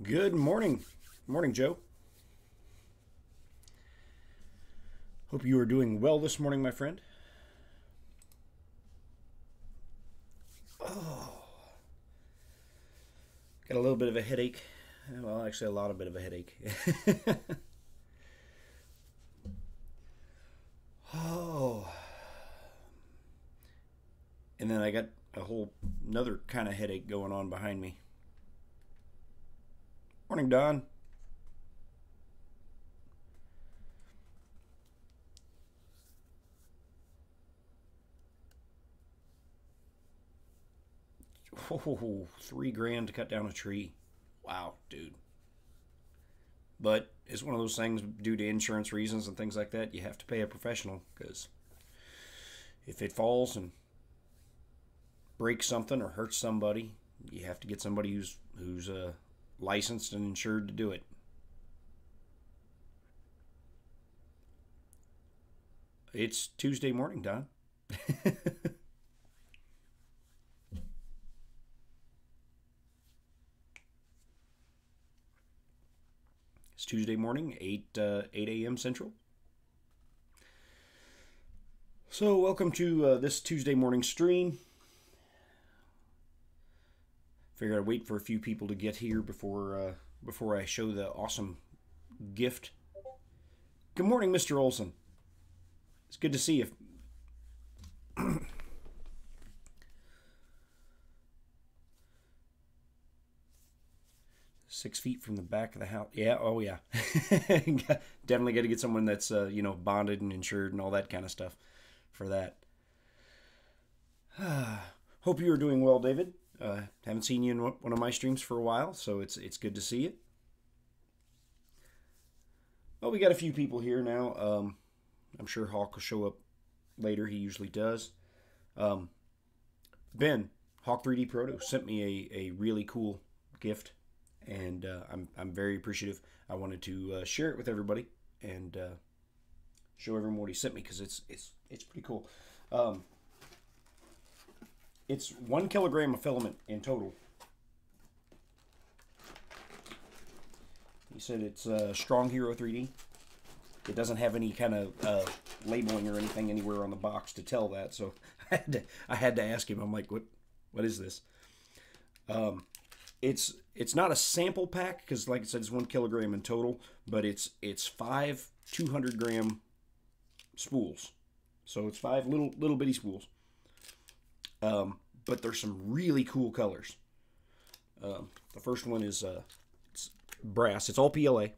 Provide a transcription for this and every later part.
Good morning. Morning, Joe. Hope you are doing well this morning, my friend. Oh, got a little bit of a headache. Well, actually, a lot of bit of a headache. Oh, and then I got a whole another kind of headache going on behind me. Morning, Don. Oh, $3 grand to cut down a tree. Wow, dude. But it's one of those things due to insurance reasons and things like that. You have to pay a professional because if it falls and breaks something or hurts somebody, you have to get somebody who's licensed and insured to do it. It's Tuesday morning, Don. It's Tuesday morning, 8 a.m. Central. So welcome to this Tuesday morning stream. Figured I'd wait for a few people to get here before I show the awesome gift. Good morning, Mr. Olson. It's good to see you. 6 feet from the back of the house. Yeah, oh yeah. Definitely got to get someone that's bonded and insured and all that kind of stuff for that. Hope you are doing well, David. Haven't seen you in one of my streams for a while, so it's good to see you. Well, we got a few people here now. I'm sure Hawk will show up later. He usually does. Ben, Hawk 3D Proto, sent me a really cool gift, and I'm very appreciative. I wanted to share it with everybody and show everyone what he sent me because it's pretty cool. It's 1 kilogram of filament in total. He said it's Strong Hero 3D. It doesn't have any kind of labeling or anything anywhere on the box to tell that, so I had to ask him. I'm like, what is this? It's not a sample pack because, like I said, it's 1 kilogram in total, but it's 5 200-gram spools. So it's 5 little bitty spools. But there's some really cool colors. The first one is it's brass. It's all PLA,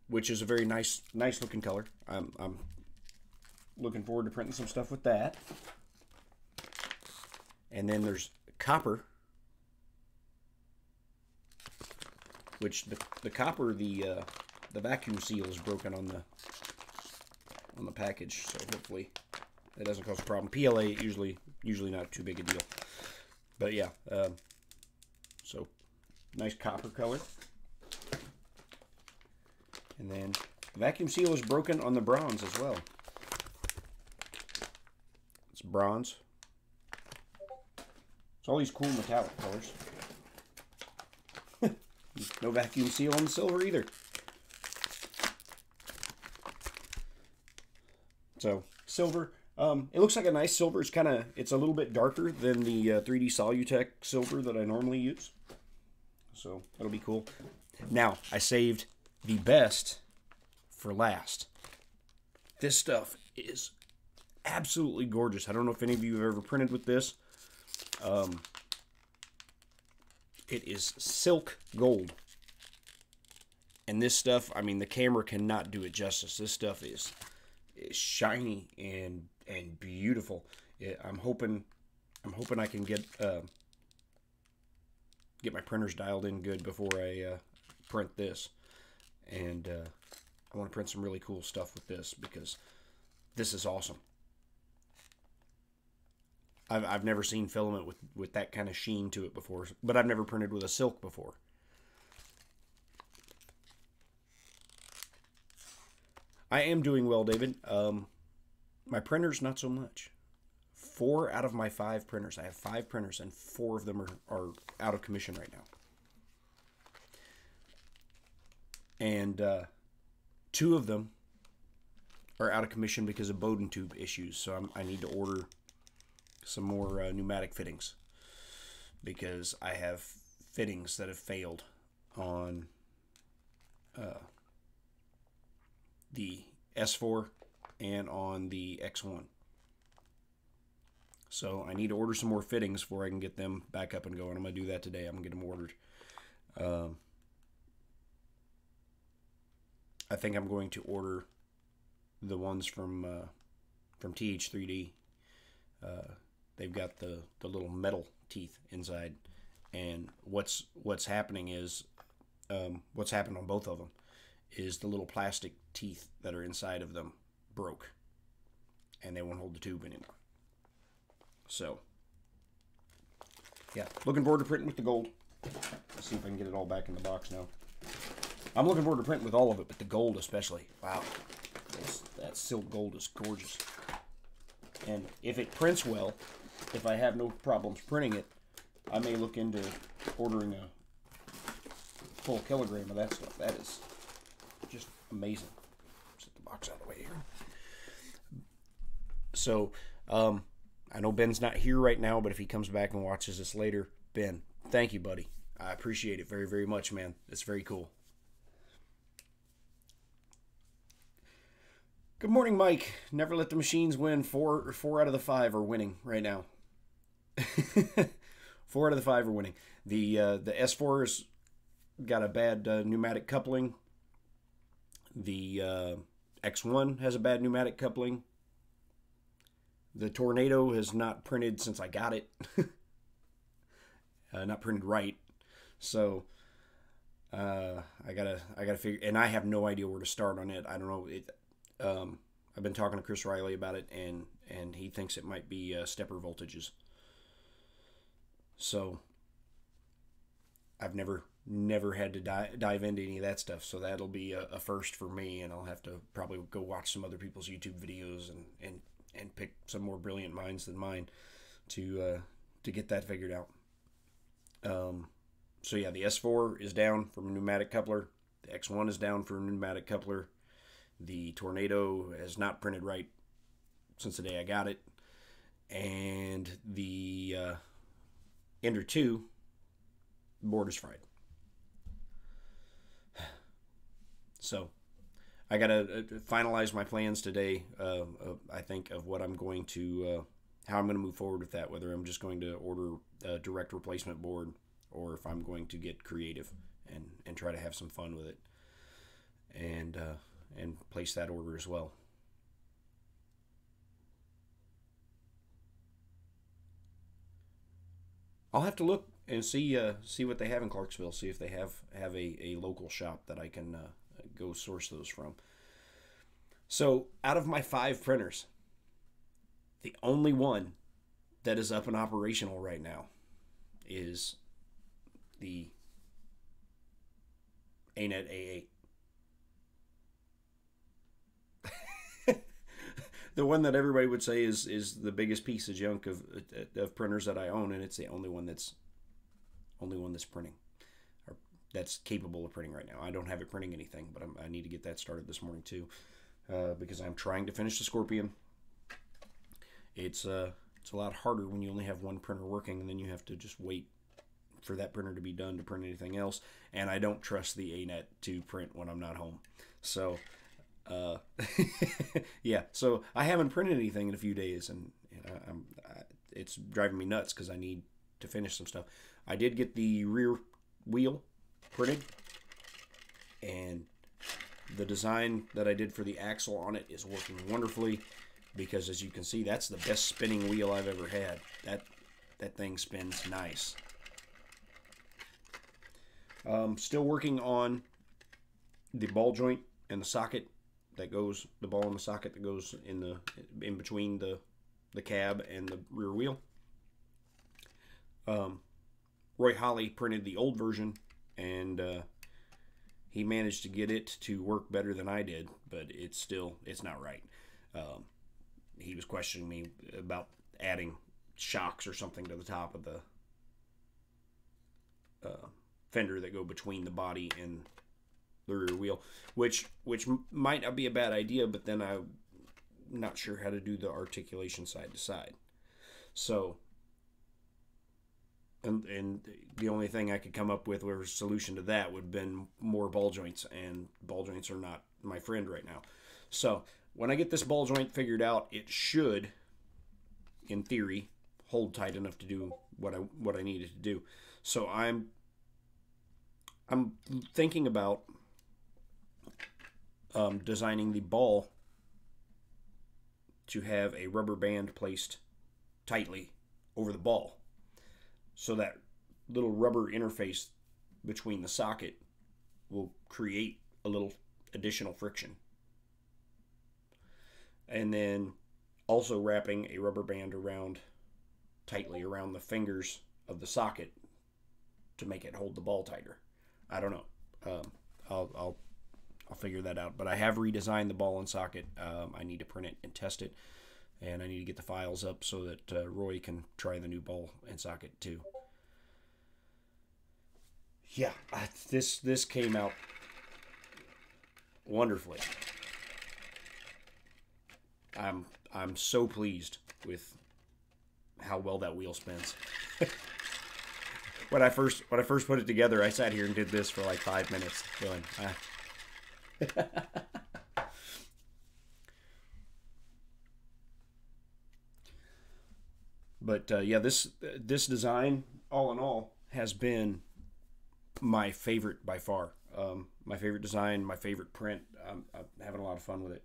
which is a very nice looking color. I'm looking forward to printing some stuff with that. And then there's copper, which the copper, the vacuum seal is broken on the package, so hopefully that doesn't cause a problem. PLA usually not too big a deal, but yeah. So nice copper color, and then the vacuum seal is broken on the bronze as well. It's bronze. It's all these cool metallic colors. No vacuum seal on the silver either. So silver, it looks like a nice silver. It's a little bit darker than the 3D Solutech silver that I normally use. So that'll be cool. Now, I saved the best for last. This stuff is absolutely gorgeous. I don't know if any of you have ever printed with this. It is silk gold. And this stuff, I mean, the camera cannot do it justice. This stuff is shiny and beautiful. I'm hoping I'm hoping I can get my printers dialed in good before I print this. And I want to print some really cool stuff with this because this is awesome. I've never seen filament with that kind of sheen to it before, but I've never printed with a silk before. I am doing well, David. My printers, not so much. 4 out of my 5 printers. I have 5 printers, and 4 of them are out of commission right now. And 2 of them are out of commission because of Bowden tube issues. So I need to order some more pneumatic fittings because I have fittings that have failed on the S4 and on the X1. So I need to order some more fittings before I can get them back up and going. I'm going to do that today. I'm going to get them ordered. I think I'm going to order the ones from TH3D. They've got the little metal teeth inside, and what's happening is what's happened on both of them is the little plastic teeth that are inside of them broke, and they won't hold the tube anymore. So yeah, looking forward to printing with the gold. Let's see if I can get it all back in the box now. I'm looking forward to printing with all of it, but the gold especially. Wow, that silk gold is gorgeous. And if it prints well, if I have no problems printing it, I may look into ordering a full kilogram of that stuff. That is just amazing. Set the box out of the way here. So, I know Ben's not here right now, but if he comes back and watches this later, Ben, thank you, buddy. I appreciate it very, very much, man. It's very cool. Good morning, Mike. Never let the machines win. 4 out of the 5 are winning right now. 4 out of the 5 are winning. The S4's got a bad pneumatic coupling. The X1 has a bad pneumatic coupling. The Tornado has not printed since I got it. Not printed right. So I gotta figure, and I have no idea where to start on it. I don't know. I've been talking to Chris Riley about it, and he thinks it might be stepper voltages. So I've never had to dive into any of that stuff, so that'll be a first for me, and I'll have to probably go watch some other people's YouTube videos and pick some more brilliant minds than mine to get that figured out. So yeah, the S4 is down from a pneumatic coupler. The X1 is down for a pneumatic coupler. The Tornado has not printed right since the day I got it. And the Ender 2 board is fried. So I got to finalize my plans today, I think, of what I'm going to, how I'm going to move forward with that, whether I'm just going to order a direct replacement board or if I'm going to get creative and try to have some fun with it and place that order as well. I'll have to look and see what they have in Clarksville, see if they have a local shop that I can go source those from. So out of my 5 printers, the only one that is up and operational right now is the ANET A8. The one that everybody would say is the biggest piece of junk of printers that I own, and it's the only one that's printing, or that's capable of printing right now. I don't have it printing anything, but I need to get that started this morning too, because I'm trying to finish the Scorpion. It's a lot harder when you only have one printer working, and then you have to just wait for that printer to be done to print anything else. And I don't trust the ANET to print when I'm not home, so. Yeah, so I haven't printed anything in a few days, and it's driving me nuts because I need to finish some stuff. I did get the rear wheel printed, and the design that I did for the axle on it is working wonderfully because, as you can see, that's the best spinning wheel I've ever had. that thing spins nice. Still working on the ball joint and the socket that goes, the ball and the socket that goes in between the cab and the rear wheel. Roy Holly printed the old version, and he managed to get it to work better than I did, but it's not right. He was questioning me about adding shocks or something to the top of the fender that go between the body and the rear wheel, which might not be a bad idea, but then I'm not sure how to do the articulation side to side. So, and the only thing I could come up with was a solution to that would have been more ball joints, and ball joints are not my friend right now. So when I get this ball joint figured out, it should, in theory, hold tight enough to do what I needed to do. So I'm thinking about designing the ball to have a rubber band placed tightly over the ball, so that little rubber interface between the socket will create a little additional friction. And then also wrapping a rubber band tightly around the fingers of the socket to make it hold the ball tighter. I don't know. I'll figure that out. But I have redesigned the ball and socket. I need to print it and test it, and I need to get the files up so that Roy can try the new ball and socket too. Yeah, this came out wonderfully. I'm so pleased with how well that wheel spins. When I first put it together, I sat here and did this for like 5 minutes going, But yeah, this design, all in all, has been my favorite by far. My favorite design, my favorite print. I'm having a lot of fun with it.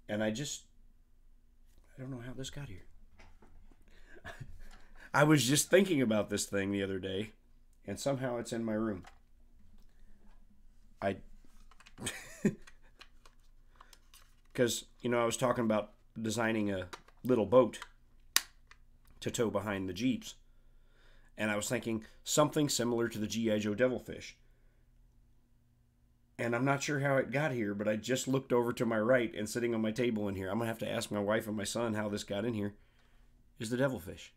And I don't know how this got here. I was just thinking about this thing the other day, and somehow it's in my room. Because, I was talking about designing a little boat to tow behind the Jeeps. And I was thinking something similar to the G.I. Joe Devilfish. And I'm not sure how it got here, but I just looked over to my right, and sitting on my table in here, I'm going to have to ask my wife and my son how this got in here, is the Devilfish.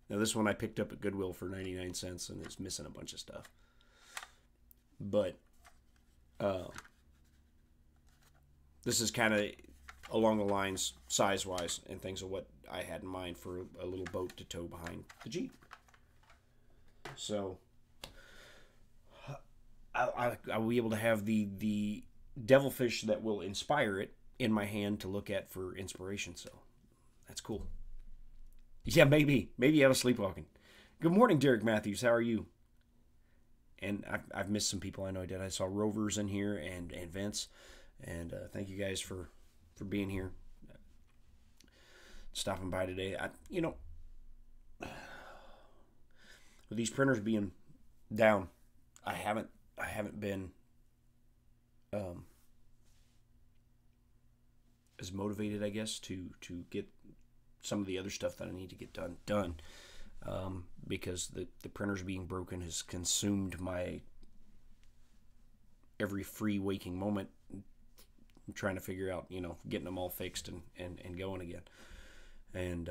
Now, this one I picked up at Goodwill for 99 cents, and it's missing a bunch of stuff. But this is kind of along the lines, size-wise, and things of what I had in mind for a little boat to tow behind the Jeep. So I'll be able to have the Devilfish that will inspire it in my hand to look at for inspiration. So that's cool. Yeah, maybe I was sleepwalking. Good morning, Derek Matthews. How are you? And I've missed some people. I know I did. I saw Rovers in here and Vince. And thank you guys for being here, stopping by today. With these printers being down, I haven't been as motivated, I guess, to get some of the other stuff that I need to get done. Because the printers being broken has consumed my every free waking moment. I'm trying to figure out, getting them all fixed and going again. And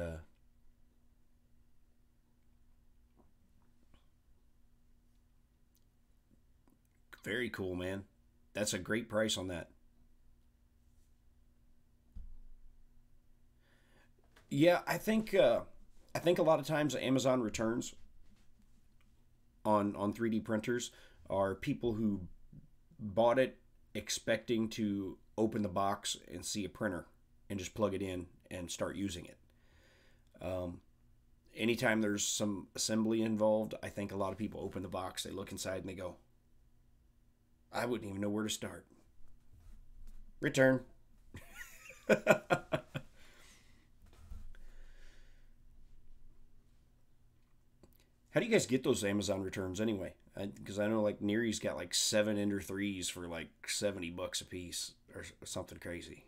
very cool, man. That's a great price on that. Yeah, I think a lot of times Amazon returns on 3D printers are people who bought it expecting to open the box and see a printer and just plug it in and start using it. Anytime there's some assembly involved, I think a lot of people open the box, they look inside, and they go, I wouldn't even know where to start. Return. How do you guys get those Amazon returns anyway? Because I know like Neary's got like 7 Ender 3s for like $70 a piece or something crazy,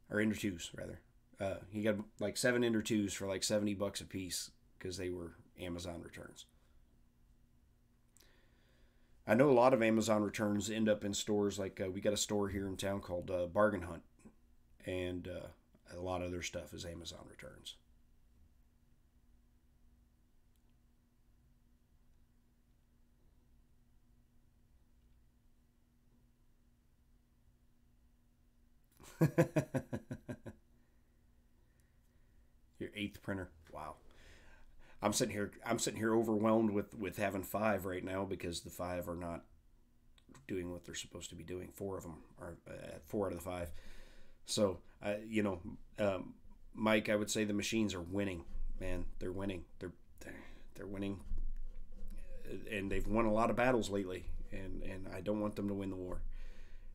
or Ender 2s rather. He got like 7 Ender 2s for like $70 a piece because they were Amazon returns. I know a lot of Amazon returns end up in stores. Like we got a store here in town called Bargain Hunt, and a lot of their stuff is Amazon returns. Your eighth printer. Wow. I'm sitting here. I'm sitting here overwhelmed with having five right now because the five are not doing what they're supposed to be doing. Four of them are four out of the five. So Mike, I would say the machines are winning. Man, they're winning. They're winning, and they've won a lot of battles lately. And I don't want them to win the war.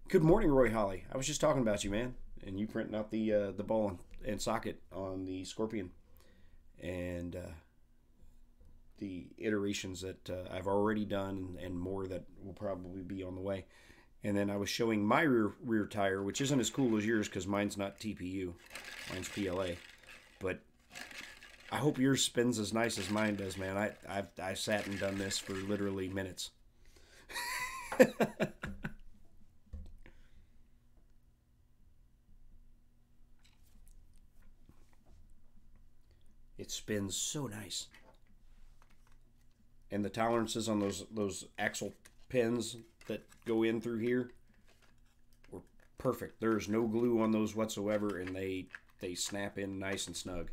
Good morning, Roy Holly. I was just talking about you, man, and you printing out the ball and socket on the Scorpion, and the iterations that I've already done, and more that will probably be on the way. And then I was showing my rear tire, which isn't as cool as yours because mine's not TPU, mine's PLA. But I hope yours spins as nice as mine does, man. I've sat and done this for literally minutes. It spins so nice. And the tolerances on those axle pins that go in through here were perfect. There's no glue on those whatsoever, and they snap in nice and snug.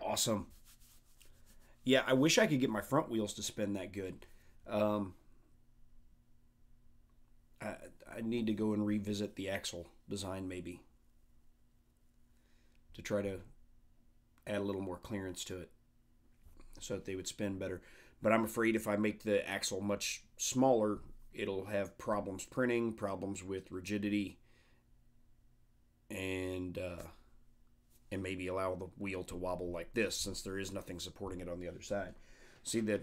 Awesome. Yeah, I wish I could get my front wheels to spin that good. Um, I, I need to go and revisit the axle design maybe to try to add a little more clearance to it so that they would spin better. But I'm afraid if I make the axle much smaller, it'll have problems printing, problems with rigidity, and maybe allow the wheel to wobble like this since there is nothing supporting it on the other side. See that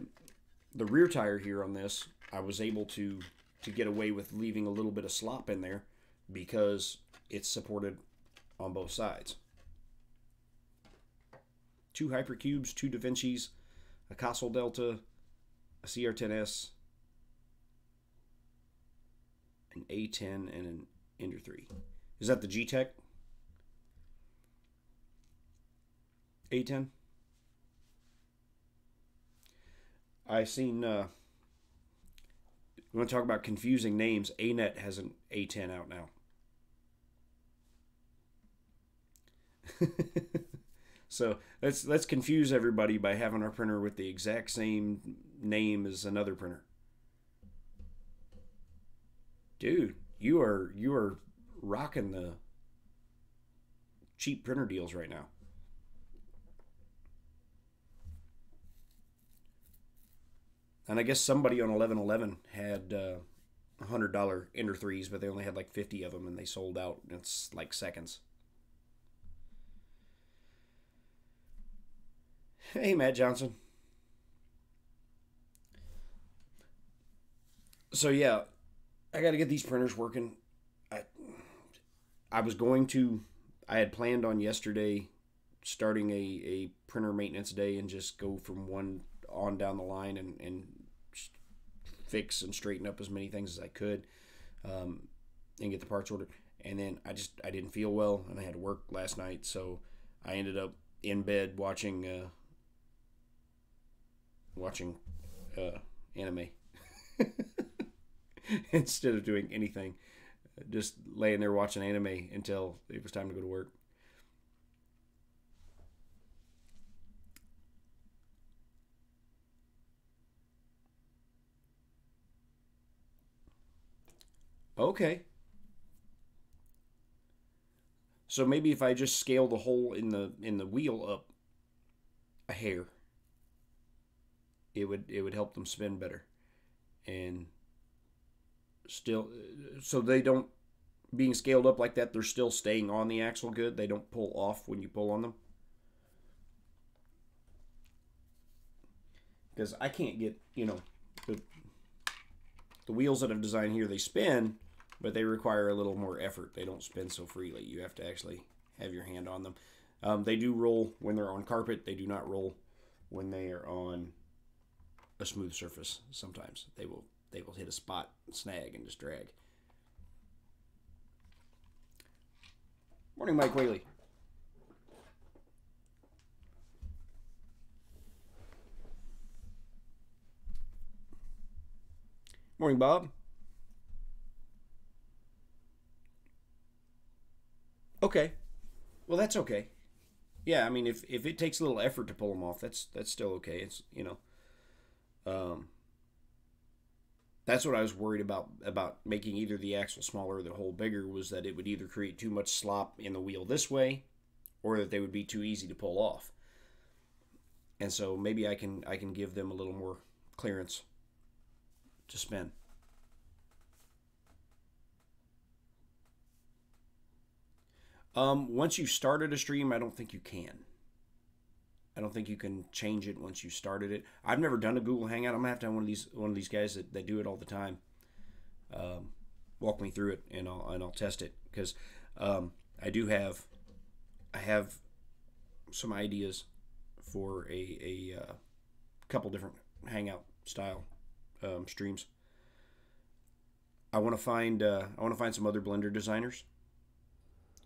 the rear tire here on this, I was able to get away with leaving a little bit of slop in there because it's supported on both sides. 2 Hypercubes, 2 Da Vinci's, a Castle Delta, a CR10S, an A10, and an Ender 3. Is that the G-Tech? A10? I seen, we want to talk about confusing names. ANET has an A10 out now. So let's confuse everybody by having our printer with the exact same name as another printer. Dude, you are rocking the cheap printer deals right now. And I guess somebody on 1111 had $100 Ender 3s, but they only had like 50 of them, and they sold out. It's like seconds. Hey, Matt Johnson. So yeah, I got to get these printers working. I I was going to. I had planned on yesterday starting a printer maintenance day and just go from one on down the line and fix and straighten up as many things as I could, and get the parts ordered. And then I didn't feel well and I had to work last night, so I ended up in bed watching anime instead of doing anything. Just laying there watching anime until it was time to go to work. Okay. So maybe if I just scale the hole in the wheel up a hair, it would help them spin better. and still, so they don't, being scaled up like that, they're still staying on the axle good. They don't pull off when you pull on them. Because I can't get, the wheels that I've designed here, they spin, but they require a little more effort. They don't spin so freely. You have to actually have your hand on them. They do roll when they're on carpet. They do not roll when they are on a smooth surface. Sometimes they will hit a spot, snag, and just drag. Morning, Mike Whaley. Morning, Bob. Okay. Well, that's okay. Yeah, I mean, if it takes a little effort to pull them off, that's still okay. It's, um, that's what I was worried about making either the axle smaller or the hole bigger, was that it would either create too much slop in the wheel this way, or that they would be too easy to pull off. And so maybe I can give them a little more clearance to spin. Once you started a stream, I don't think you can. I don't think you can change it once you started it. I've never done a Google Hangout. I'm gonna have to have one of these guys that do it all the time. Walk me through it, and I'll test it, because I have some ideas for a couple different Hangout style streams. I want to find some other Blender designers,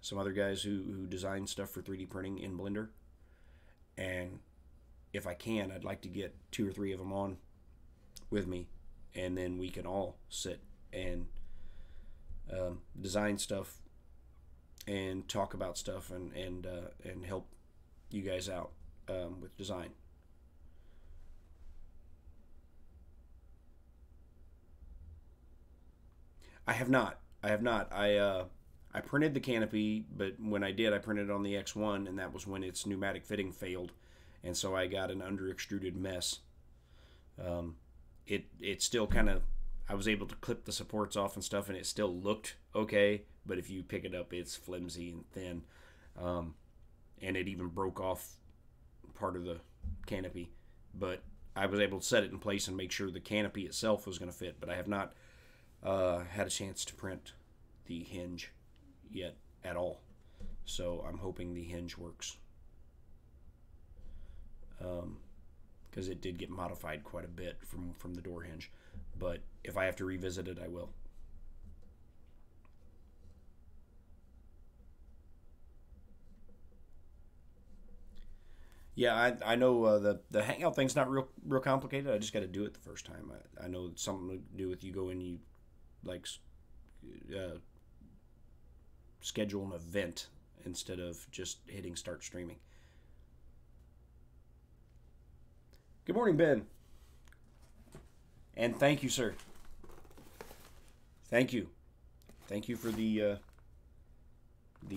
some other guys who design stuff for 3D printing in Blender, and if I can, I'd like to get 2 or 3 of them on with me, and then we can all sit and design stuff and talk about stuff and help you guys out with design. I have not. I printed the canopy, but when I did, I printed it on the X1, and that was when its pneumatic fitting failed, and so I got an under extruded mess. It still kind of, I was able to clip the supports off and stuff, and it still looked okay, but if you pick it up, it's flimsy and thin, and it even broke off part of the canopy. But I was able to set it in place and make sure the canopy itself was going to fit, but I have not had a chance to print the hinge yet at all, so I'm hoping the hinge works, because it did get modified quite a bit from the door hinge, but if I have to revisit it, I will. Yeah, I know the Hangout thing's not real complicated. I just got to do it the first time. I know it's something to do with you go in, you like schedule an event instead of just hitting start streaming. Good morning, Ben. And thank you, sir. Thank you. Thank you for the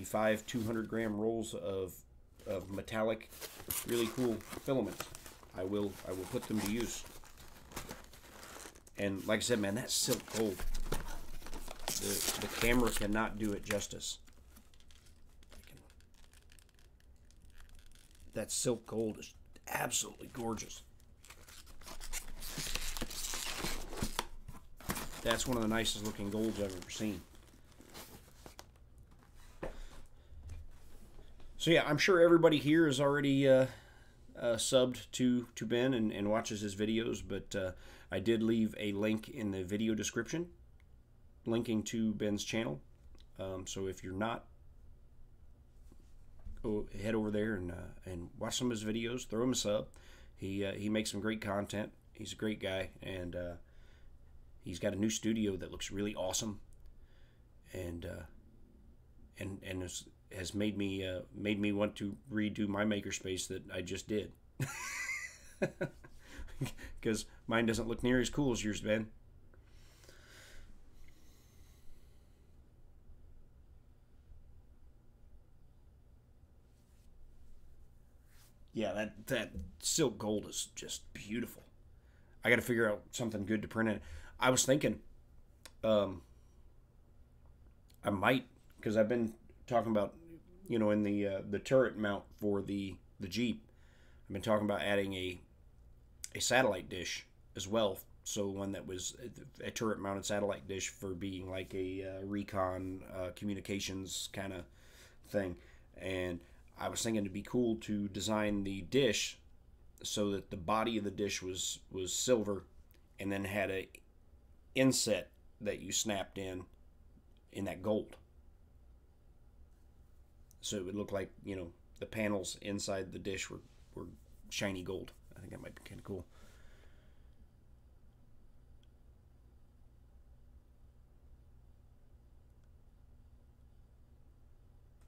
5 200-gram rolls of metallic, really cool filament. I will put them to use. And like I said, man, that's silk gold. The camera cannot do it justice. That silk gold is absolutely gorgeous. That's one of the nicest looking golds I've ever seen. So yeah, I'm sure everybody here is already subbed to Ben and watches his videos, but I did leave a link in the video description linking to Ben's channel. So if you're not, go head over there and watch some of his videos. Throw him a sub. He makes some great content. He's a great guy, and he's got a new studio that looks really awesome, and has made me want to redo my makerspace that I just did, because mine doesn't look near as cool as yours, Ben. Yeah, that silk gold is just beautiful. I got to figure out something good to print it. I was thinking, um, I might, because I've been talking about, in the turret mount for the Jeep. I've been talking about adding a satellite dish as well. So one that was a turret mounted satellite dish for being like a recon communications kind of thing. And I was thinking it'd be cool to design the dish so that the body of the dish was silver, and then had a inset that you snapped in that gold. So it would look like, the panels inside the dish were shiny gold. I think that might be kind of cool.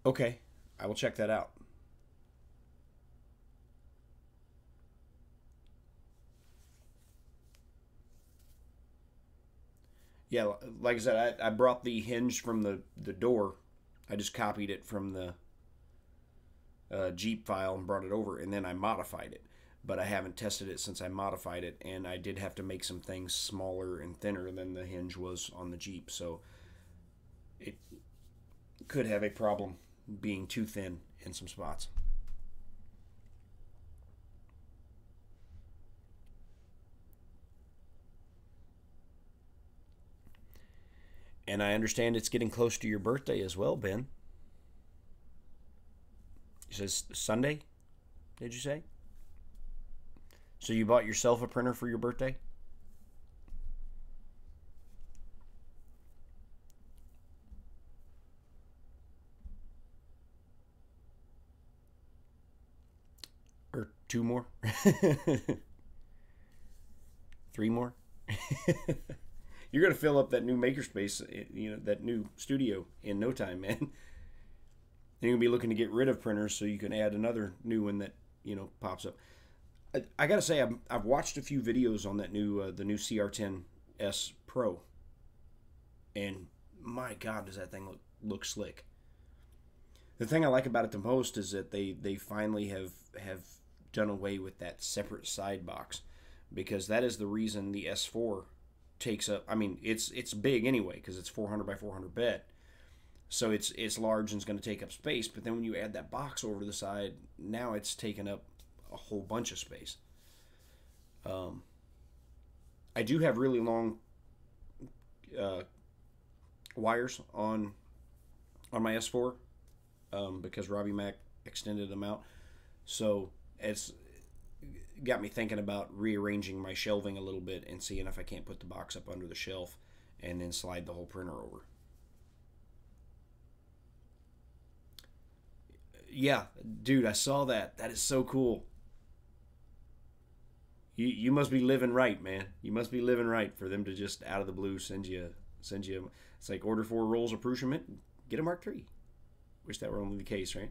Okay, I will check that out. Yeah, like I said, I brought the hinge from the door. I just copied it from the Jeep file and brought it over, and then I modified it. But I haven't tested it since I modified it, and I did have to make some things smaller and thinner than the hinge was on the Jeep, so it could have a problem being too thin in some spots. And I understand it's getting close to your birthday as well, Ben. He says Sunday, did you say? So you bought yourself a printer for your birthday? Or two more? Three more? You're gonna fill up that new makerspace, that new studio in no time, man. You're gonna be looking to get rid of printers so you can add another new one that pops up. I gotta say, I've watched a few videos on that the new CR10S Pro, and my God, does that thing look slick. The thing I like about it the most is that they finally have done away with that separate side box, because that is the reason the S4 takes up. I mean, it's big anyway because it's 400 by 400 bed, so it's large and it's going to take up space. But then when you add that box over to the side, now it's taken up a whole bunch of space. Um, I do have really long uh, wires on my S4, because Robbie Mac extended them out. So it's got me thinking about rearranging my shelving a little bit and seeing if I can't put the box up under the shelf and then slide the whole printer over. Yeah, dude, I saw that. That is so cool. You must be living right, man. You must be living right for them to just out of the blue send you. It's like order 4 rolls of Prussian mint, get a Mark III. Wish that were only the case, right?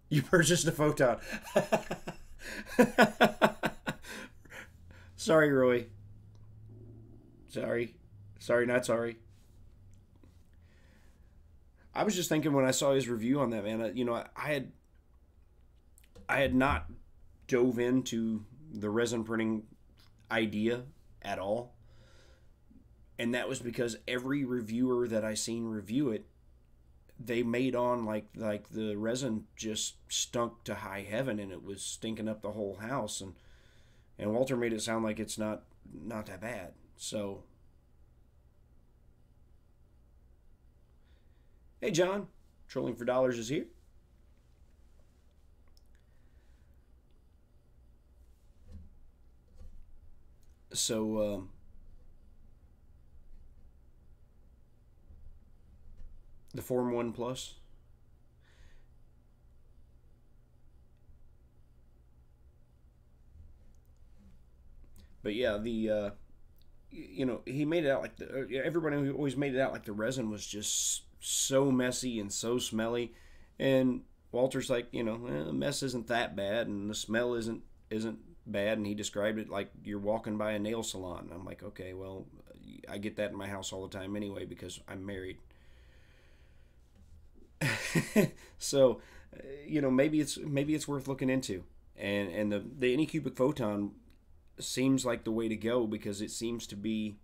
You purchased a photon. Sorry, Roy. Sorry. Sorry, not sorry. I was just thinking when I saw his review on that, man. I had not dove into the resin printing idea at all, and that was because every reviewer that I seen review it, they made on like the resin just stunk to high heaven, and it was stinking up the whole house, and Walter made it sound like it's not that bad. So, hey John, Trolling for Dollars is here. So the Form 1 Plus. But yeah, he made it out like everybody always made it out like the resin was just so messy and so smelly, and Walter's like, the mess isn't that bad, and the smell isn't bad, and he described it like you're walking by a nail salon. And I'm like, okay, well, I get that in my house all the time anyway because I'm married. So maybe it's worth looking into. And the Anycubic photon seems like the way to go because it seems to be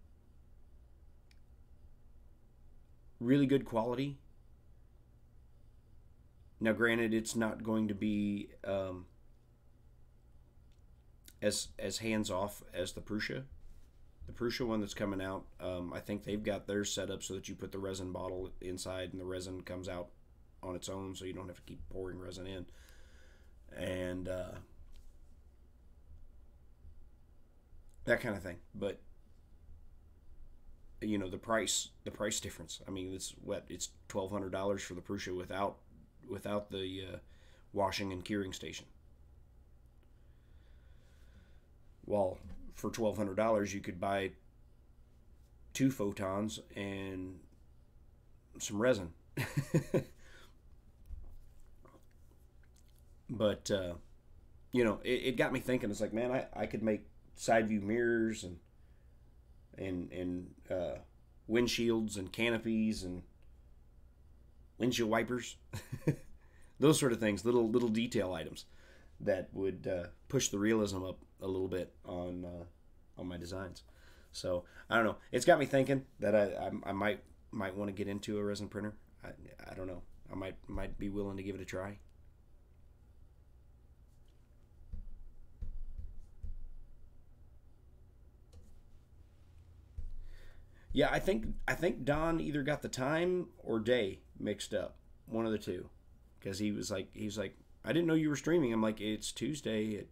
really good quality. Now, granted, it's not going to be as hands off as the Prusa. The Prusa one that's coming out, I think they've got theirs set up so that you put the resin bottle inside and the resin comes out on its own, so you don't have to keep pouring resin in. And that kind of thing. But the price difference. I mean, it's $1,200 for the Prusa without the washing and curing station. Well, for $1,200 you could buy 2 photons and some resin. But it got me thinking. It's like, man, I could make side view mirrors and windshields and canopies and windshield wipers, those sort of things, little detail items that would push the realism up a little bit on my designs. So I don't know. It's got me thinking that I might want to get into a resin printer. I don't know. I might be willing to give it a try. Yeah, I think Don either got the time or day mixed up, one of the two, because he was like, I didn't know you were streaming. I'm like, it's Tuesday at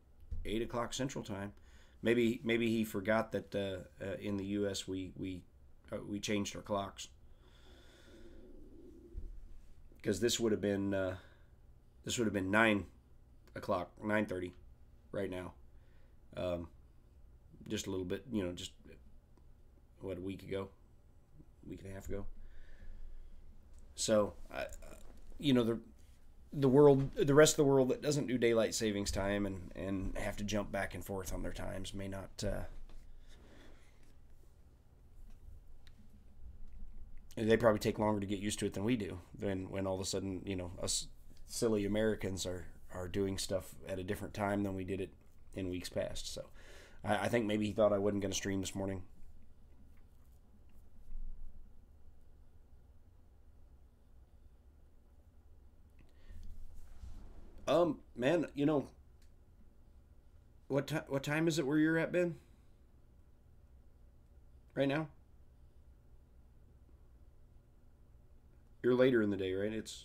8 o'clock Central Time. Maybe he forgot that in the U.S. we changed our clocks, because this would have been 9 o'clock, 9:30 right now. Just a little bit, just what, a week and a half ago. So the rest of the world that doesn't do daylight savings time and have to jump back and forth on their times may not. They probably take longer to get used to it than we do. Than when all of a sudden, us silly Americans are doing stuff at a different time than we did it in weeks past. So I think maybe he thought I wasn't going to stream this morning. Man, what time is it where you're at, Ben? Right now? You're later in the day, right? It's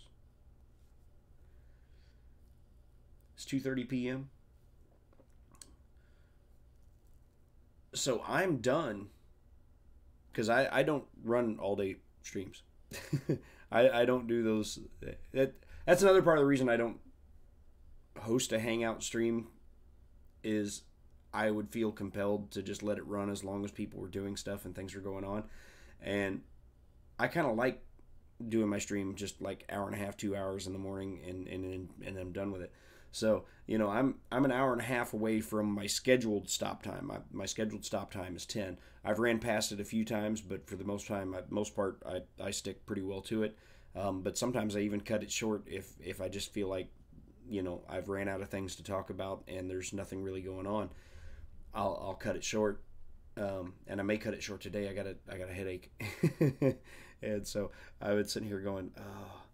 2:30 p.m. So I'm done because I don't run all day streams. I don't do those. That's another part of the reason I don't host a Hangout stream, is I would feel compelled to just let it run as long as people were doing stuff and things were going on. And I kind of like doing my stream just like hour and a half, 2 hours in the morning, and I'm done with it. So I'm an hour and a half away from my scheduled stop time. My scheduled stop time is 10. I've ran past it a few times, but for the most part I stick pretty well to it. But sometimes I even cut it short if I just feel like I've ran out of things to talk about and there's nothing really going on. I'll cut it short, and I may cut it short today. I got a headache, and so I would sit here going, oh.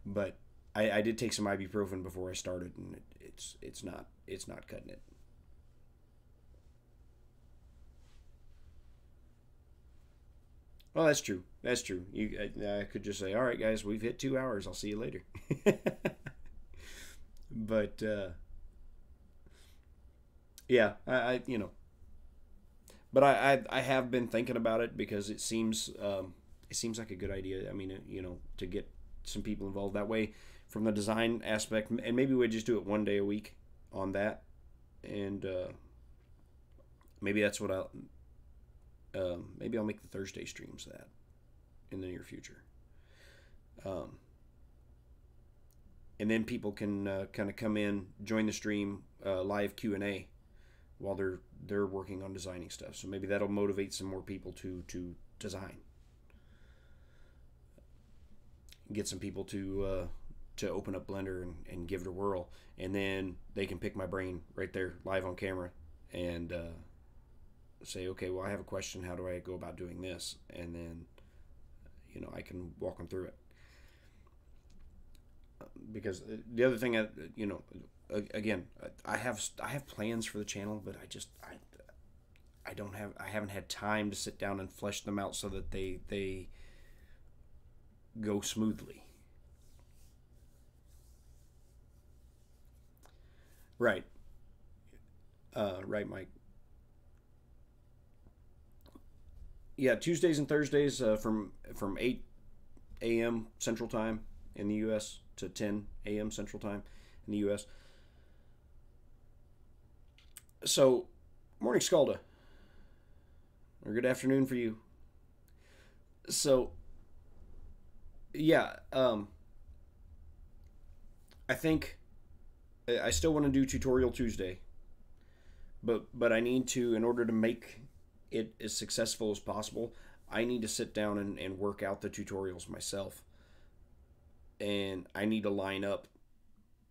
But I did take some ibuprofen before I started, and it's not cutting it. Well, that's true. That's true. I could just say, all right, guys, we've hit 2 hours. I'll see you later. But yeah, but I have been thinking about it because it seems like a good idea. I mean, to get some people involved that way from the design aspect, and maybe we just do it one day a week on that, and maybe that's what maybe I'll make the Thursday streams that in the near future. And then people can kind of come in, join the stream, live Q&A while they're working on designing stuff. So maybe that'll motivate some more people to design. Get some people to to open up Blender and give it a whirl, and then they can pick my brain right there live on camera and say, okay, well, I have a question. How do I go about doing this? And then, I can walk them through it. Because the other thing, again, I have plans for the channel, but I haven't had time to sit down and flesh them out so that they go smoothly. Right. Right, Mike. Yeah, Tuesdays and Thursdays from 8 a.m. Central Time in the U.S. to 10 a.m. Central Time in the U.S. So, morning, Scalda. Or good afternoon for you. So, yeah, I think I still want to do Tutorial Tuesday, but I need to, in order to make it as successful as possible, I need to sit down and work out the tutorials myself. And I need to line up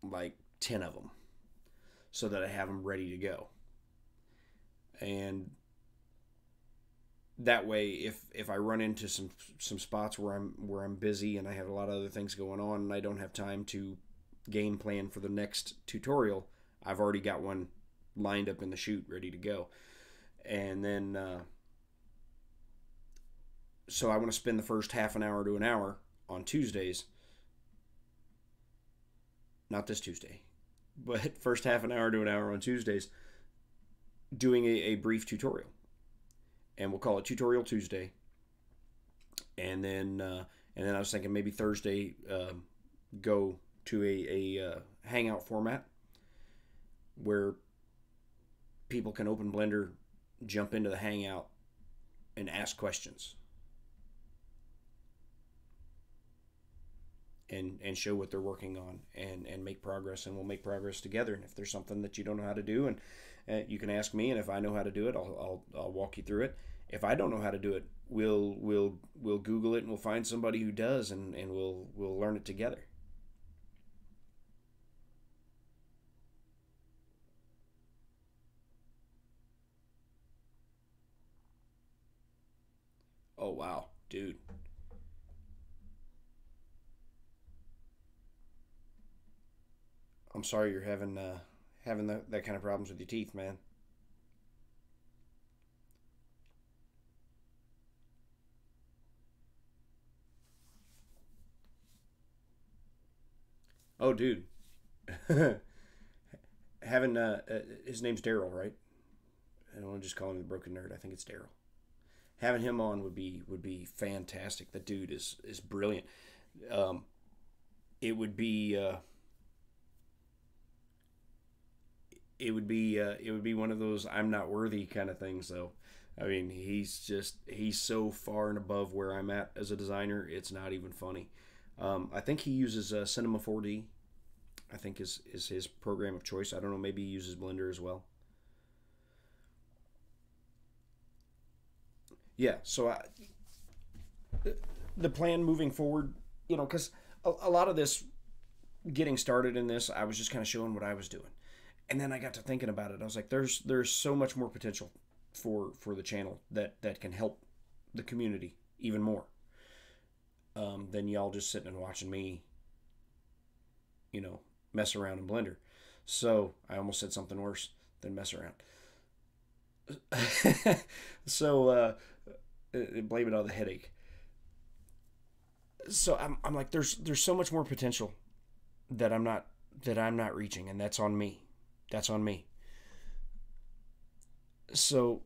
like 10 of them so that I have them ready to go. And that way, if I run into some spots where I'm busy and I have a lot of other things going on and I don't have time to game plan for the next tutorial, I've already got one lined up in the chute ready to go. And then so I want to spend the first half an hour to an hour on Tuesdays, not this Tuesday, but first half an hour to an hour on Tuesdays doing a brief tutorial. And we'll call it Tutorial Tuesday. And then I was thinking maybe Thursday go to a Hangout format where people can open Blender, jump into the Hangout, and ask questions. And show what they're working on and make progress, and we'll make progress together. And if there's something that you don't know how to do, and you can ask me, and if I know how to do it, I'll walk you through it. If I don't know how to do it, we'll Google it and we'll find somebody who does, and we'll learn it together. Oh wow, dude. I'm sorry you're having that kind of problems with your teeth, man. Oh, dude. Having his name's Daryl, right? I don't want to just call him the broken nerd. I think it's Daryl. Having him on would be fantastic. The dude is brilliant. Um, it would be it would be one of those I'm not worthy kind of things, though. I mean, he's so far and above where I'm at as a designer. It's not even funny. I think he uses Cinema 4D. I think is his program of choice. I don't know. Maybe he uses Blender as well. Yeah. So the plan moving forward, because a lot of this getting started in this, I was just kind of showing what I was doing, and then I got to thinking about it. I was like, there's so much more potential for the channel that can help the community even more than y'all just sitting and watching me, mess around in Blender. So I almost said something worse than mess around. So blame it on the headache. So I'm like, there's so much more potential that I'm not reaching, and that's on me. That's on me. So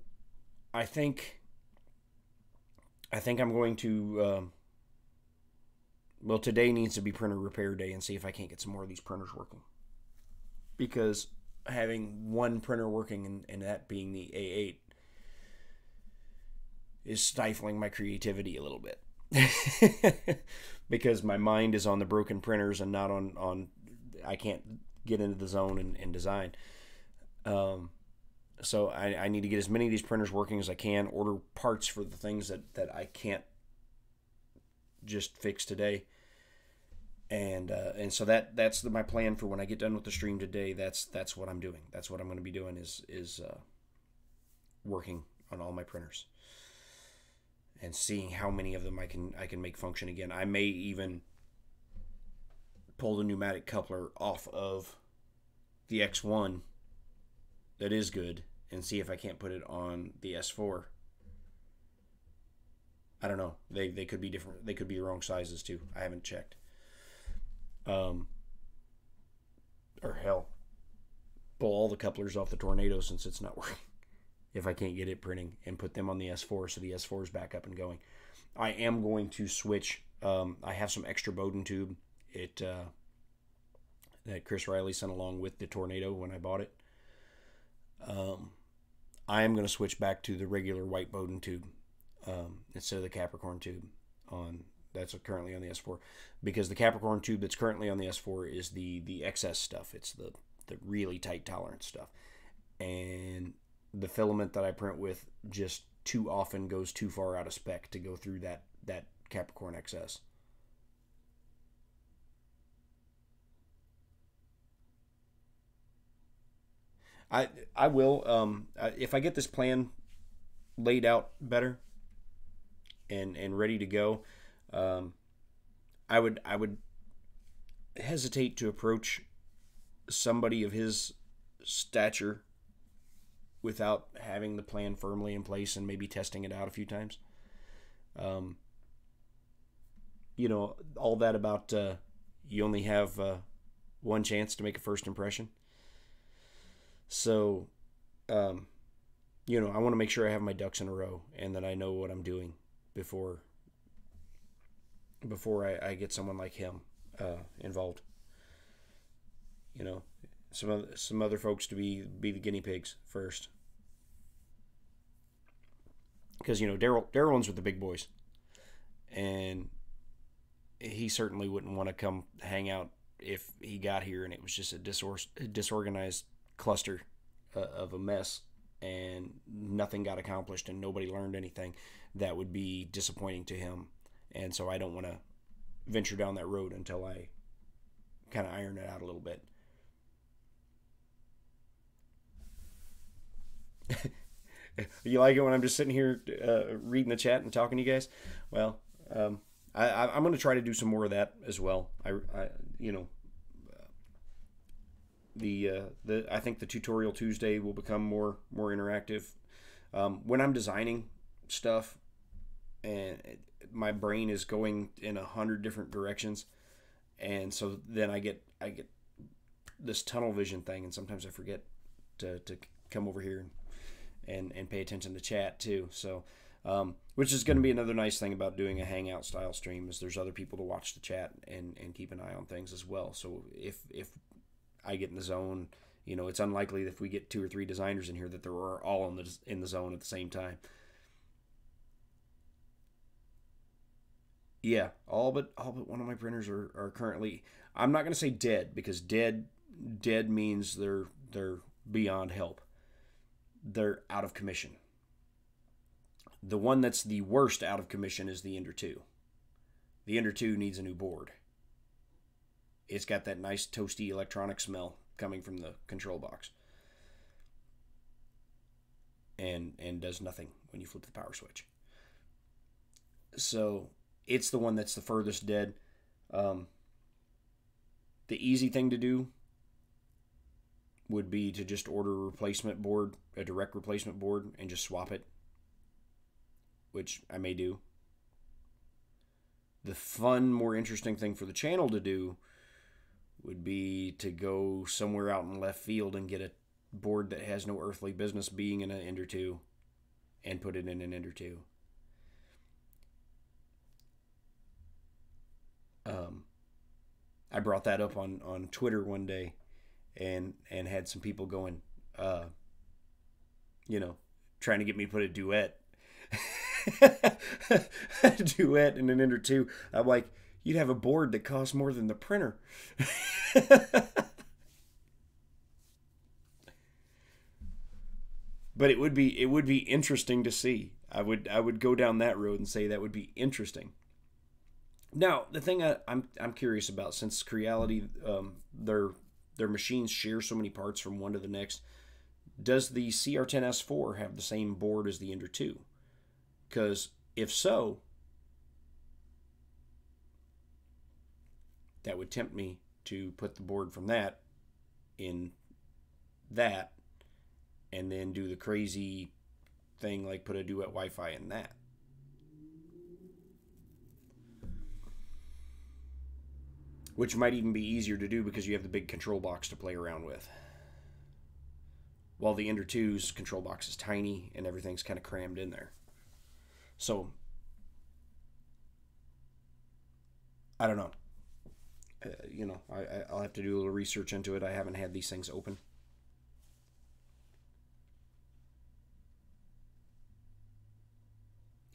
I think I'm going to well, today needs to be printer repair day and see if I can't get some more of these printers working. Because having one printer working and that being the A8 is stifling my creativity a little bit. Because my mind is on the broken printers and not on I can't get into the zone and design. So I need to get as many of these printers working as I can, order parts for the things that I can't just fix today, And so that's my plan for when I get done with the stream today. That's what I'm doing. That's what I'm going to be doing is working on all my printers and seeing how many of them I can make function again. I may even pull the pneumatic coupler off of the X1 that is good and see if I can't put it on the S4. I don't know. They could be different. They could be the wrong sizes too. I haven't checked. Or hell, pull all the couplers off the Tornado since it's not working. If I can't get it printing, and put them on the S4 so the S4 is back up and going. I am going to switch. I have some extra Bowden tube. That Chris Riley sent along with the Tornado when I bought it. I am going to switch back to the regular white Bowden tube instead of the Capricorn tube that's currently on the S4, because the Capricorn tube that's currently on the S4 is the excess stuff. It's the really tight tolerance stuff, and the filament that I print with just too often goes too far out of spec to go through that Capricorn XS. I will, if I get this plan laid out better and ready to go, I would hesitate to approach somebody of his stature without having the plan firmly in place and maybe testing it out a few times. All that about you only have one chance to make a first impression. So, I want to make sure I have my ducks in a row and that I know what I'm doing before I get someone like him involved. Some other folks to be the guinea pigs first, because Daryl runs with the big boys, and he certainly wouldn't want to come hang out if he got here and it was just a disorganized cluster of a mess and nothing got accomplished and nobody learned anything. That would be disappointing to him, and so I don't want to venture down that road until I kind of iron it out a little bit. You like it when I'm just sitting here reading the chat and talking to you guys? Well, I'm going to try to do some more of that as well. I think the Tutorial Tuesday will become more interactive. When I'm designing stuff and my brain is going in 100 different directions, and so then I get this tunnel vision thing, and sometimes I forget to come over here and pay attention to chat too. So which is going to be another nice thing about doing a Hangout style stream, is there's other people to watch the chat and keep an eye on things as well. So if I get in the zone, it's unlikely that if we get 2 or 3 designers in here that they're all in the zone at the same time. Yeah, all but one of my printers are currently, I'm not going to say dead, because dead means they're beyond help. They're out of commission. The one that's the worst out of commission is the Ender 2. The Ender 2 needs a new board. It's got that nice toasty electronic smell coming from the control box, and does nothing when you flip the power switch. So it's the one that's the furthest dead. The easy thing to do would be to just order a replacement board, a direct replacement board, and just swap it, which I may do. The fun, more interesting thing for the channel to do would be to go somewhere out in left field and get a board that has no earthly business being in an Ender 2 and put it in an Ender 2. I brought that up on Twitter one day and had some people going, trying to get me to put a duet. A duet in an Ender 2. I'm like, you'd have a board that costs more than the printer. But it would be interesting to see. I would go down that road and say that would be interesting. Now, the thing I'm curious about, since Creality, their machines share so many parts from one to the next, does the CR10S4 have the same board as the Ender 2? Because if so, that would tempt me to put the board from that in that, and then do the crazy thing like put a Duet Wi-Fi in that. Which might even be easier to do because you have the big control box to play around with. While the Ender 2's control box is tiny and everything's kind of crammed in there. So, I don't know. I'll have to do a little research into it. I haven't had these things open.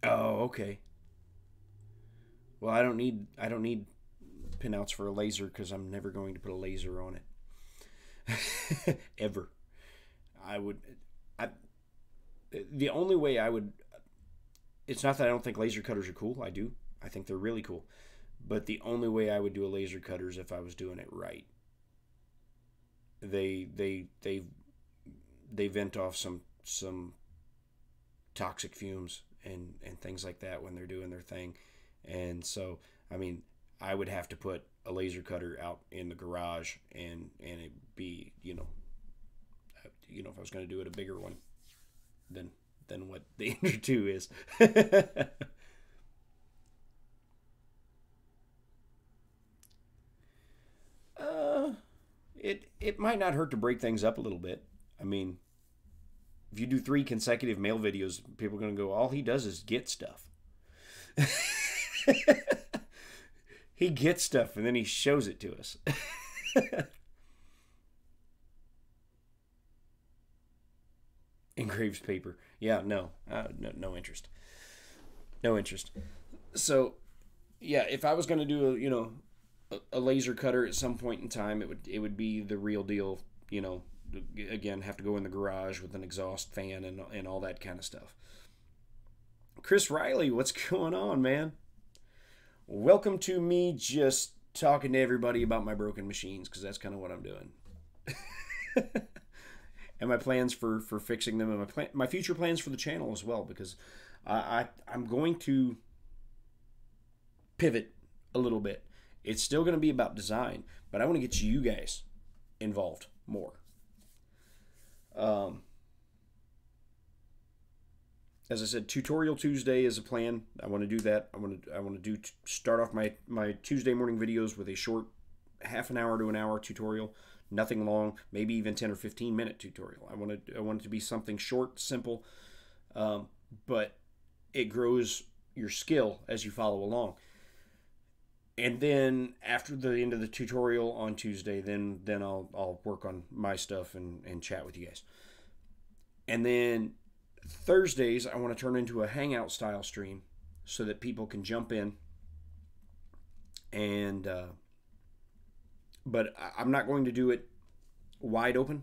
Oh, okay. Well, I don't need pinouts for a laser because I'm never going to put a laser on it. Ever. I would I the only way I would, it's not that I don't think laser cutters are cool. I do. I think they're really cool. But the only way I would do a laser cutter is if I was doing it right. They vent off some toxic fumes and things like that when they're doing their thing. And so, I mean, I would have to put a laser cutter out in the garage, and it be, if I was going to do it, a bigger one than what the Ender 2 is. uh, it might not hurt to break things up a little bit. I mean, if you do 3 consecutive mail videos, people are going to go, all he does is get stuff. He gets stuff and then he shows it to us. Engraved paper. Yeah, no interest. No interest. So, yeah, if I was going to do a laser cutter at some point in time, it would be the real deal. Again, have to go in the garage with an exhaust fan and all that kind of stuff. Chris Riley, what's going on, man? Welcome to me just talking to everybody about my broken machines, because that's kind of what I'm doing. And my plans for fixing them, and my future plans for the channel as well, because I'm going to pivot a little bit. It's still going to be about design, but I want to get you guys involved more. As I said, Tutorial Tuesday is a plan. I want to do that. I want to start off my Tuesday morning videos with a short half an hour to an hour tutorial. Nothing long, maybe even 10 or 15-minute tutorial. I want it to be something short, simple, but it grows your skill as you follow along. And then after the end of the tutorial on Tuesday, then I'll work on my stuff and chat with you guys. And then Thursdays, I want to turn into a Hangout style stream so that people can jump in. And but I'm not going to do it wide open,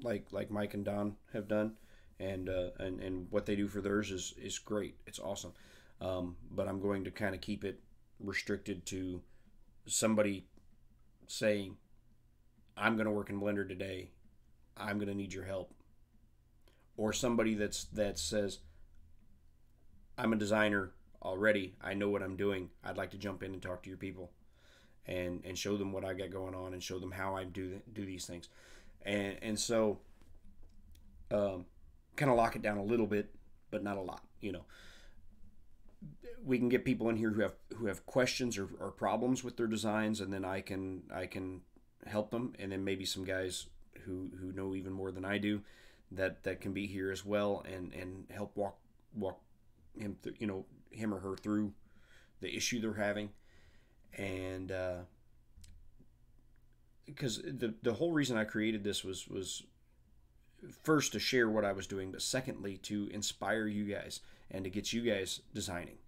like Mike and Don have done, and what they do for theirs is great. It's awesome. But I'm going to kind of keep it restricted to somebody saying, I'm going to work in Blender today. I'm going to need your help. Or somebody that says, I'm a designer already. I know what I'm doing. I'd like to jump in and talk to your people and show them what I got going on and show them how I do these things. And so kind of lock it down a little bit, but not a lot, We can get people in here who have questions or problems with their designs, and then I can help them, and then maybe some guys who know even more than I do that can be here as well and help walk him through, him or her through the issue they're having. And because the whole reason I created this was first to share what I was doing, but secondly to inspire you guys and to get you guys designing.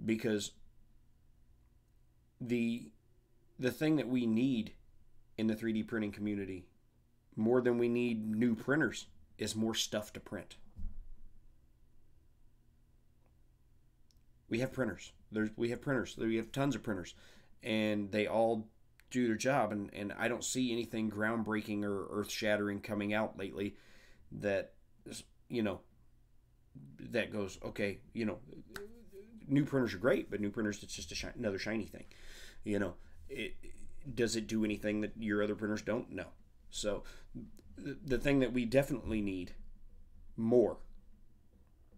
Because the thing that we need in the 3D printing community, more than we need new printers, is more stuff to print. We have printers. We have printers. We have tons of printers, and they all do their job. And I don't see anything groundbreaking or earth shattering coming out lately that you know that goes okay. New printers are great, but new printers it's just another shiny thing. It does it do anything that your other printers don't? No. So the thing that we definitely need more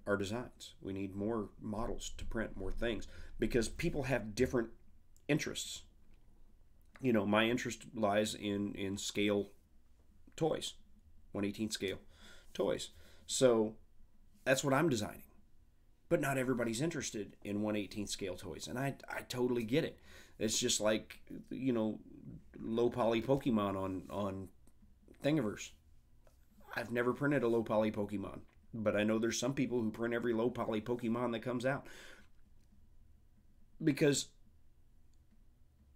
are designs. We need more models to print more things because people have different interests. My interest lies in scale toys, 1/18 scale toys. So that's what I'm designing. But not everybody's interested in 1/18 scale toys, and I totally get it. It's just like low poly Pokemon on Thingiverse. I've never printed a low poly Pokemon, but I know there's some people who print every low poly Pokemon that comes out because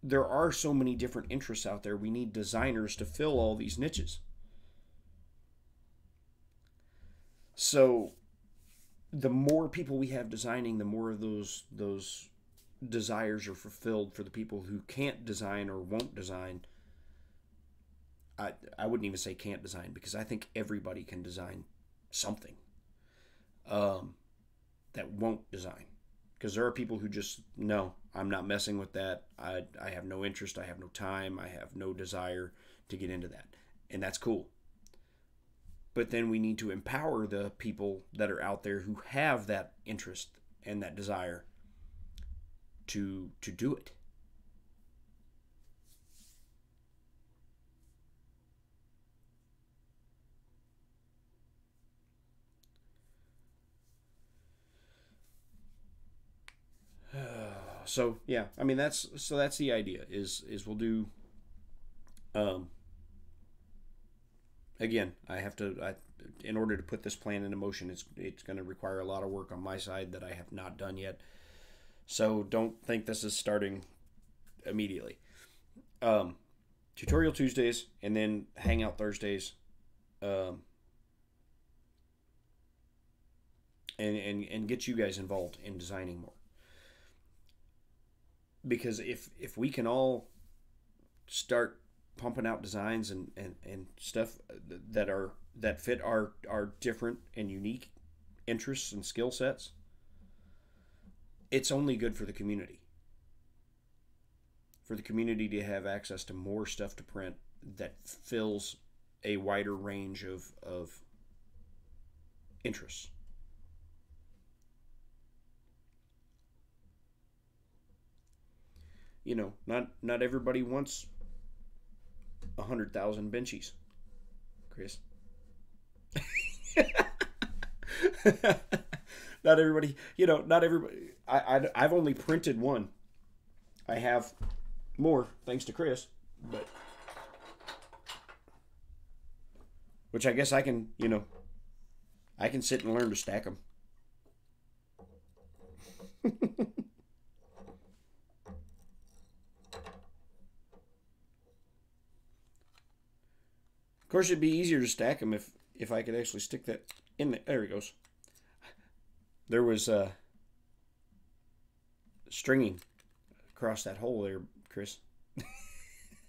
there are so many different interests out there. We need designers to fill all these niches. So the more people we have designing, the more of those desires are fulfilled for the people who can't design or won't design. I wouldn't even say can't design because I think everybody can design something that won't design. Because there are people who just, no, I'm not messing with that. I have no interest. I have no time. I have no desire to get into that. And that's cool. But then we need to empower the people that are out there who have that interest and that desire to do it. So yeah, I mean that's the idea is we'll do again, in order to put this plan into motion, it's going to require a lot of work on my side that I have not done yet. So don't think this is starting immediately. Tutorial Tuesdays and then Hangout Thursdays, and get you guys involved in designing more. Because if we can all start pumping out designs and stuff that fit our different and unique interests and skill sets, it's only good for the community. For the community to have access to more stuff to print that fills a wider range of interests. Not everybody wants 100,000 benchies, Chris. Not everybody. I've only printed one. I have more thanks to Chris, but which I guess I can sit and learn to stack them. Of course, it'd be easier to stack them if I could actually stick that in there. There he goes. There was stringing across that hole there, Chris.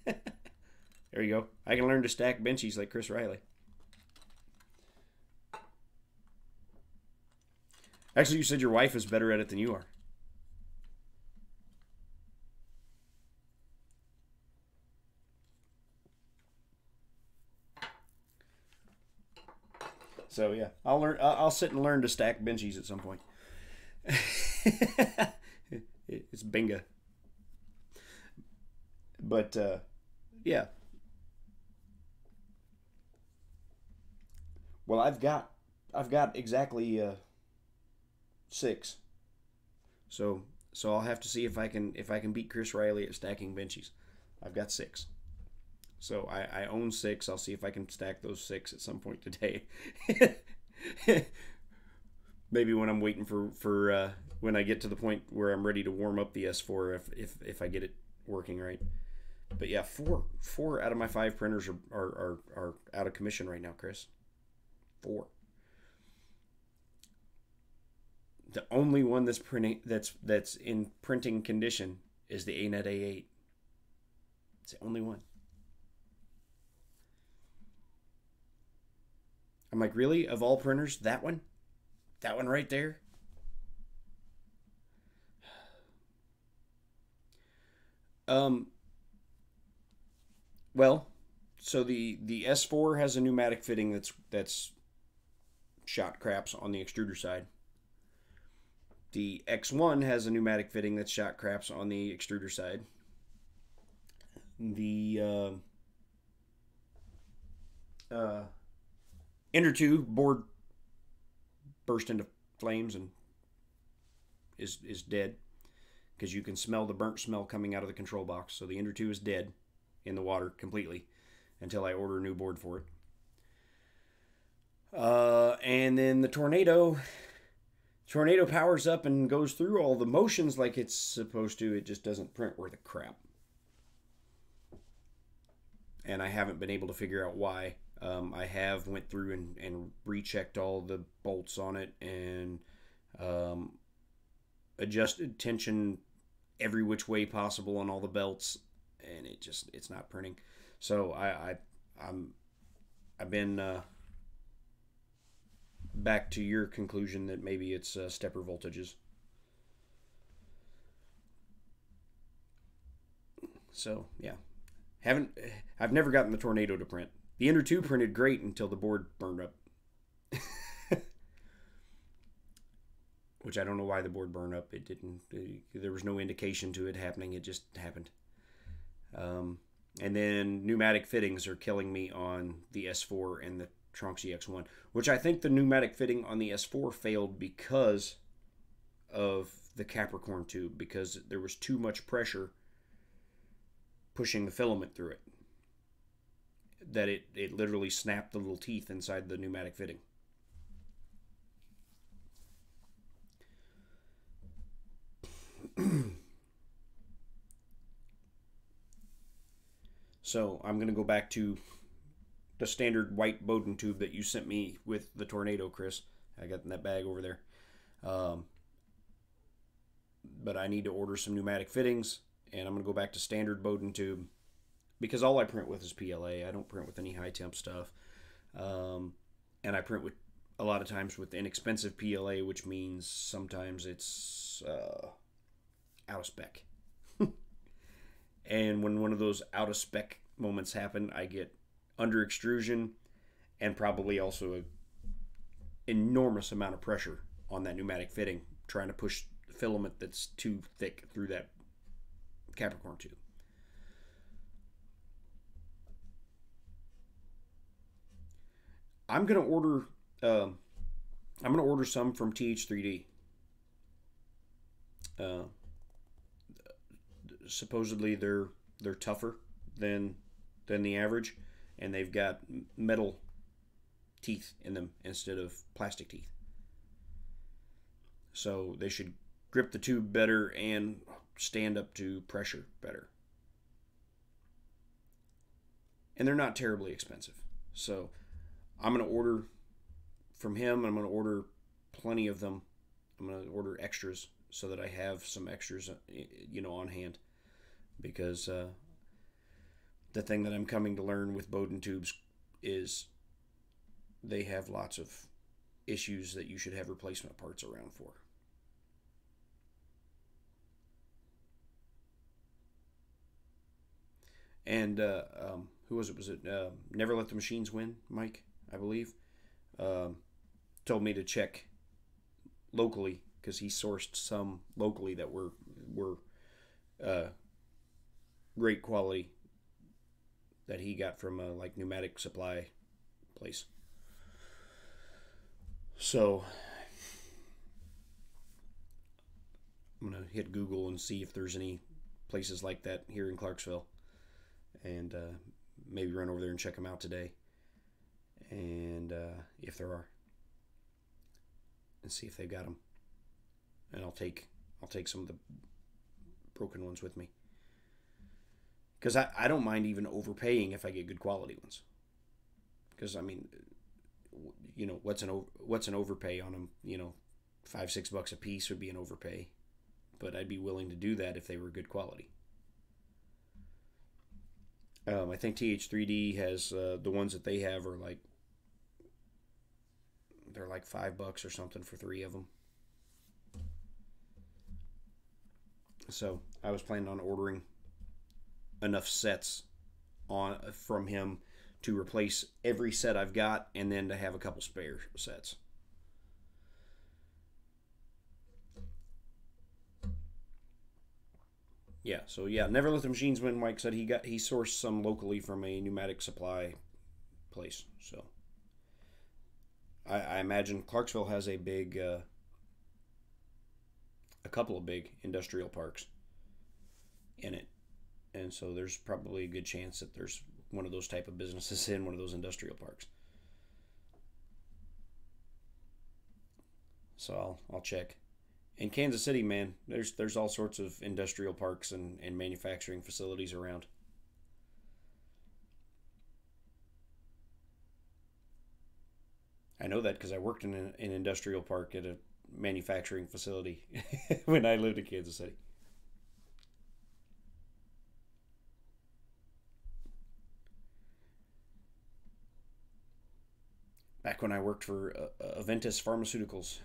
There you go. I can learn to stack benchies like Chris Riley. Actually, you said your wife is better at it than you are. So yeah, I'll sit and learn to stack benchies at some point. It's bingo. But yeah. Well, I've got exactly 6. So I'll have to see if I can beat Chris Riley at stacking benchies. I've got 6. So I own 6. I'll see if I can stack those 6 at some point today. Maybe when I'm waiting for when I get to the point where I'm ready to warm up the S4 if I get it working right. But yeah, 4 out of my 5 printers are out of commission right now, Chris. 4. The only one that's in printing condition is the ANET A8. It's the only one. I'm like, really? Of all printers, that one? That one right there? Um, well, so the S4 has a pneumatic fitting that's shot craps on the extruder side. The X1 has a pneumatic fitting that's shot craps on the extruder side. The Ender 2 board burst into flames and is dead because you can smell the burnt smell coming out of the control box. So the Ender 2 is dead in the water completely until I order a new board for it. And then the Tornado powers up and goes through all the motions like it's supposed to. It just doesn't print worth a crap. And I haven't been able to figure out why. I have went through and rechecked all the bolts on it and adjusted tension every which way possible on all the belts, and it's not printing. So I've been back to your conclusion that maybe it's stepper voltages. So yeah, I've never gotten the Tornado to print. The Ender 2 printed great until the board burned up. Which I don't know why the board burned up. It didn't. There was no indication to it happening. It just happened. And then pneumatic fittings are killing me on the S4 and the Tronxy X1, which I think the pneumatic fitting on the S4 failed because of the Capricorn tube, because there was too much pressure pushing the filament through it, that it literally snapped the little teeth inside the pneumatic fitting. So I'm going to go back to the standard white Bowden tube that you sent me with the Tornado, Chris. I got in that bag over there. But I need to order some pneumatic fittings, and I'm going to go back to standard Bowden tube because all I print with is PLA. I don't print with any high temp stuff. And I print with a lot of times with inexpensive PLA, which means sometimes it's out of spec. And when one of those out of spec moments happen, I get under extrusion and probably also an enormous amount of pressure on that pneumatic fitting, trying to push the filament that's too thick through that Capricorn tube. I'm gonna order some from TH3D. Supposedly they're tougher than the average, and they've got metal teeth in them instead of plastic teeth. So they should grip the tube better and stand up to pressure better. And they're not terribly expensive. So I'm going to order from him. I'm going to order plenty of them. I'm going to order extras so that I have some extras, on hand. Because the thing that I'm coming to learn with Bowden tubes is they have lots of issues that you should have replacement parts around for. And who was it? Was it Never Let the Machines Win, Mike, I believe? Told me to check locally because he sourced some locally that were great quality that he got from a pneumatic supply place. So I'm gonna hit Google and see if there's any places like that here in Clarksville, and maybe run over there and check them out today, and if there are, and see if they've got them, and I'll take some of the broken ones with me. Because I don't mind even overpaying if I get good quality ones. Because, I mean, what's an overpay on them, $5-6 a piece would be an overpay, but I'd be willing to do that if they were good quality. I think TH3D has the ones that they have are like they're like $5 or something for 3 of them. So I was planning on ordering enough sets from him to replace every set I've got, and then to have a couple spare sets. Yeah, so yeah, Never Let the Machines Win. Mike said he sourced some locally from a pneumatic supply place. So I imagine Clarksville has a couple of big industrial parks in it, and so there's probably a good chance that there's one of those type of businesses in one of those industrial parks. So I'll check. In Kansas City, man, there's all sorts of industrial parks and manufacturing facilities around. I know that because I worked in an industrial park at a manufacturing facility when I lived in Kansas City. Back when I worked for Aventis Pharmaceuticals.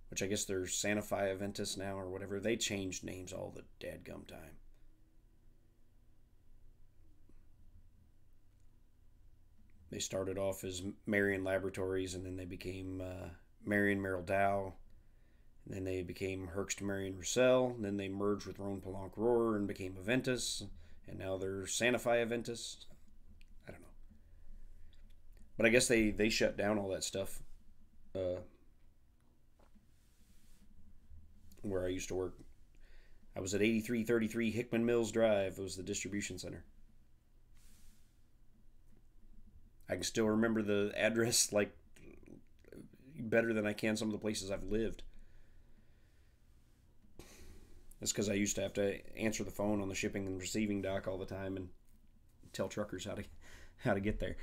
Which I guess they're Sanofi Aventis now or whatever. They changed names all the dadgum time. They started off as Marion Laboratories, and then they became Marion Merrill Dow. And then they became Herbst Marion Roussel. And then they merged with Rhone Poulenc Rohr and became Aventis. And now they're Sanofi Aventis. I don't know. But I guess they shut down all that stuff. Where I used to work. I was at 8333 Hickman Mills Drive. It was the distribution center. I can still remember the address like better than I can some of the places I've lived. That's because I used to have to answer the phone on the shipping and receiving dock all the time and tell truckers how to get there.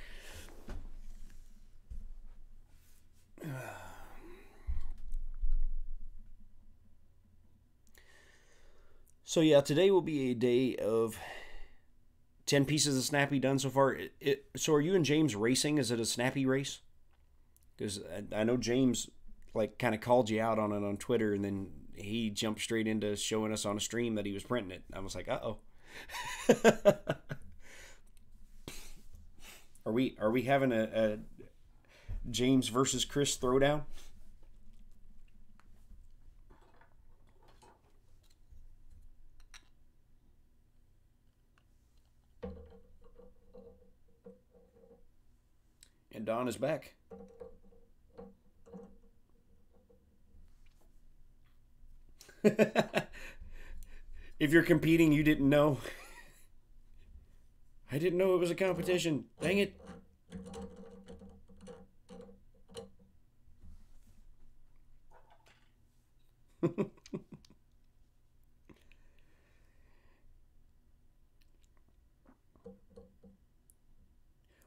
So yeah, today will be a day of 10 pieces of Snappy done so far. So are you and James racing? Is it a Snappy race? Because I know James like kind of called you out on it on Twitter, and then he jumped straight into showing us on a stream that he was printing it. I was like, uh-oh. Are we having a James versus Chris throwdown? And Don is back. If you're competing, you didn't know. I didn't know it was a competition. Dang it.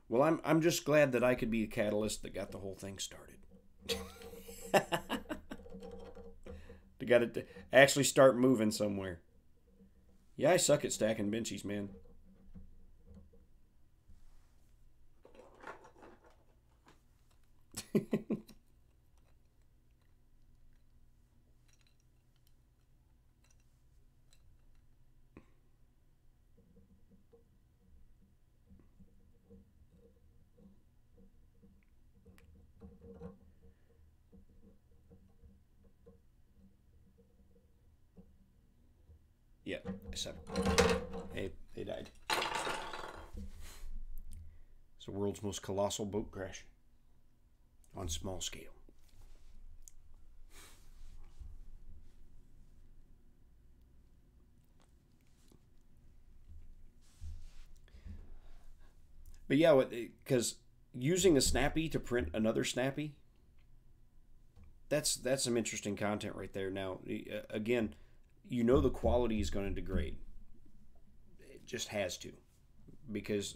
Well, I'm just glad that I could be the catalyst that got the whole thing started. To got it to actually start moving somewhere. Yeah, I suck at stacking benchies, man. Yeah, so they died. It's the world's most colossal boat crash on small scale. But yeah, because using a Snappy to print another Snappy, that's some interesting content right there. Now, again, you know the quality is going to degrade. It just has to. Because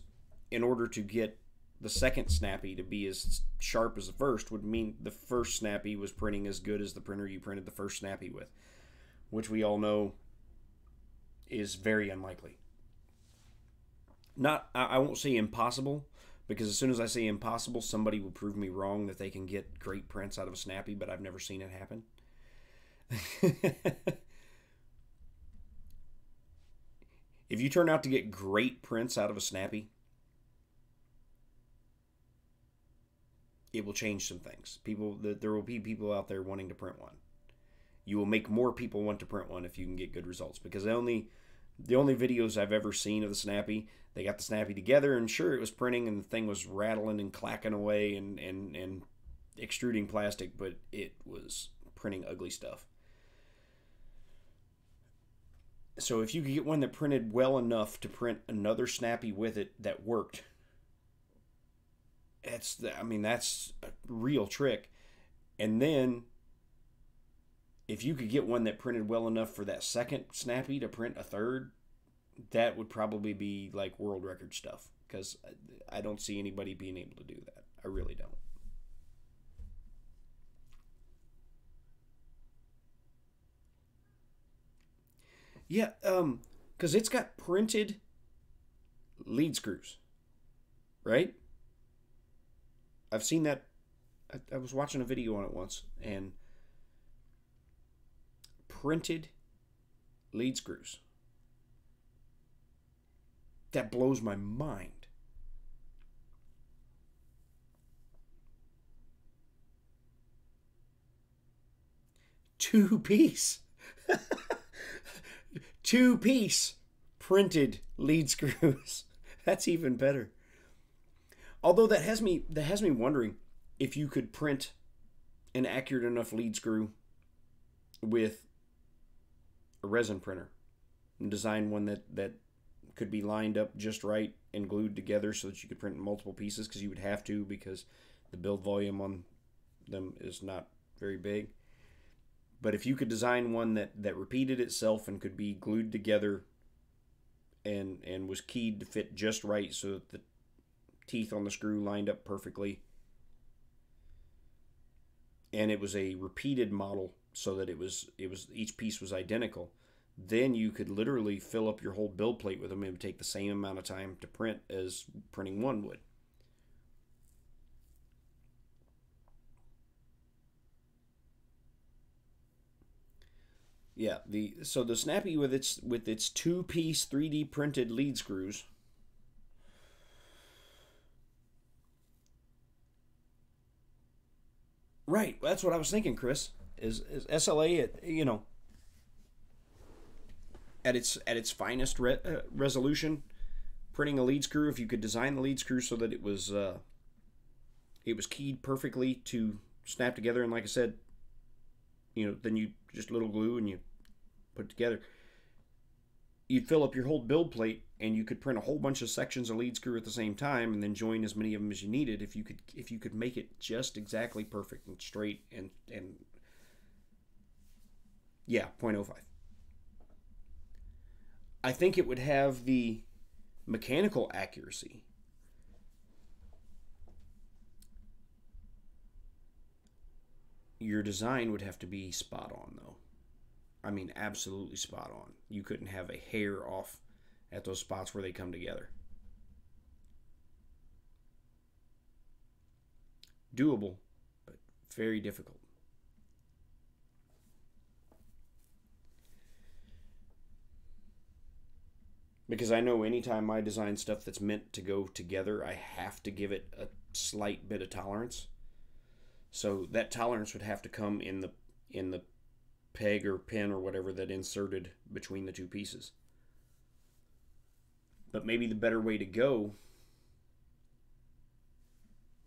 in order to get the second snappy to be as sharp as the first would mean the first snappy was printing as good as the printer you printed the first snappy with, which we all know is very unlikely. I won't say impossible, because as soon as I say impossible, somebody will prove me wrong that they can get great prints out of a snappy, but I've never seen it happen. If you turn out to get great prints out of a snappy, it will change some things. There will be people out there wanting to print one. You will make more people want to print one if you can get good results, because the only videos I've ever seen of the snappy, they got the snappy together, and sure, it was printing and the thing was rattling and clacking away and extruding plastic, but it was printing ugly stuff. So if you could get one that printed well enough to print another snappy with it that worked, that's a real trick. And then if you could get one that printed well enough for that second snappy to print a third, that would probably be like world record stuff, because I don't see anybody being able to do that. I really don't. Yeah, because it's got printed lead screws, right? I've seen that. I was watching a video on it once, and printed lead screws. That blows my mind. Two-piece. Two-piece printed lead screws. That's even better. Although that has me wondering if you could print an accurate enough lead screw with a resin printer and design one that could be lined up just right and glued together so that you could print in multiple pieces, because you would have to, because the build volume on them is not very big. But if you could design one that repeated itself and could be glued together and was keyed to fit just right so that the teeth on the screw lined up perfectly, and it was a repeated model so that it was each piece was identical, then you could literally fill up your whole build plate with them. It would take the same amount of time to print as printing one would. Yeah, so the Snappy with its two-piece 3D printed lead screws, right? That's what I was thinking, Chris. Is SLA at its finest resolution, printing a lead screw? If you could design the lead screw so that it was keyed perfectly to snap together, and like I said, then you just little glue and you put it together. You'd fill up your whole build plate, and you could print a whole bunch of sections of lead screw at the same time, and then join as many of them as you needed. If you could make it just exactly perfect and straight and yeah, 0.05. I think it would have the mechanical accuracy. Your design would have to be spot on, though. I mean, absolutely spot on. You couldn't have a hair off at those spots where they come together. Doable, but very difficult. Because I know anytime I design stuff that's meant to go together, I have to give it a slight bit of tolerance. So that tolerance would have to come in the peg or pin or whatever that inserted between the two pieces. But maybe the better way to go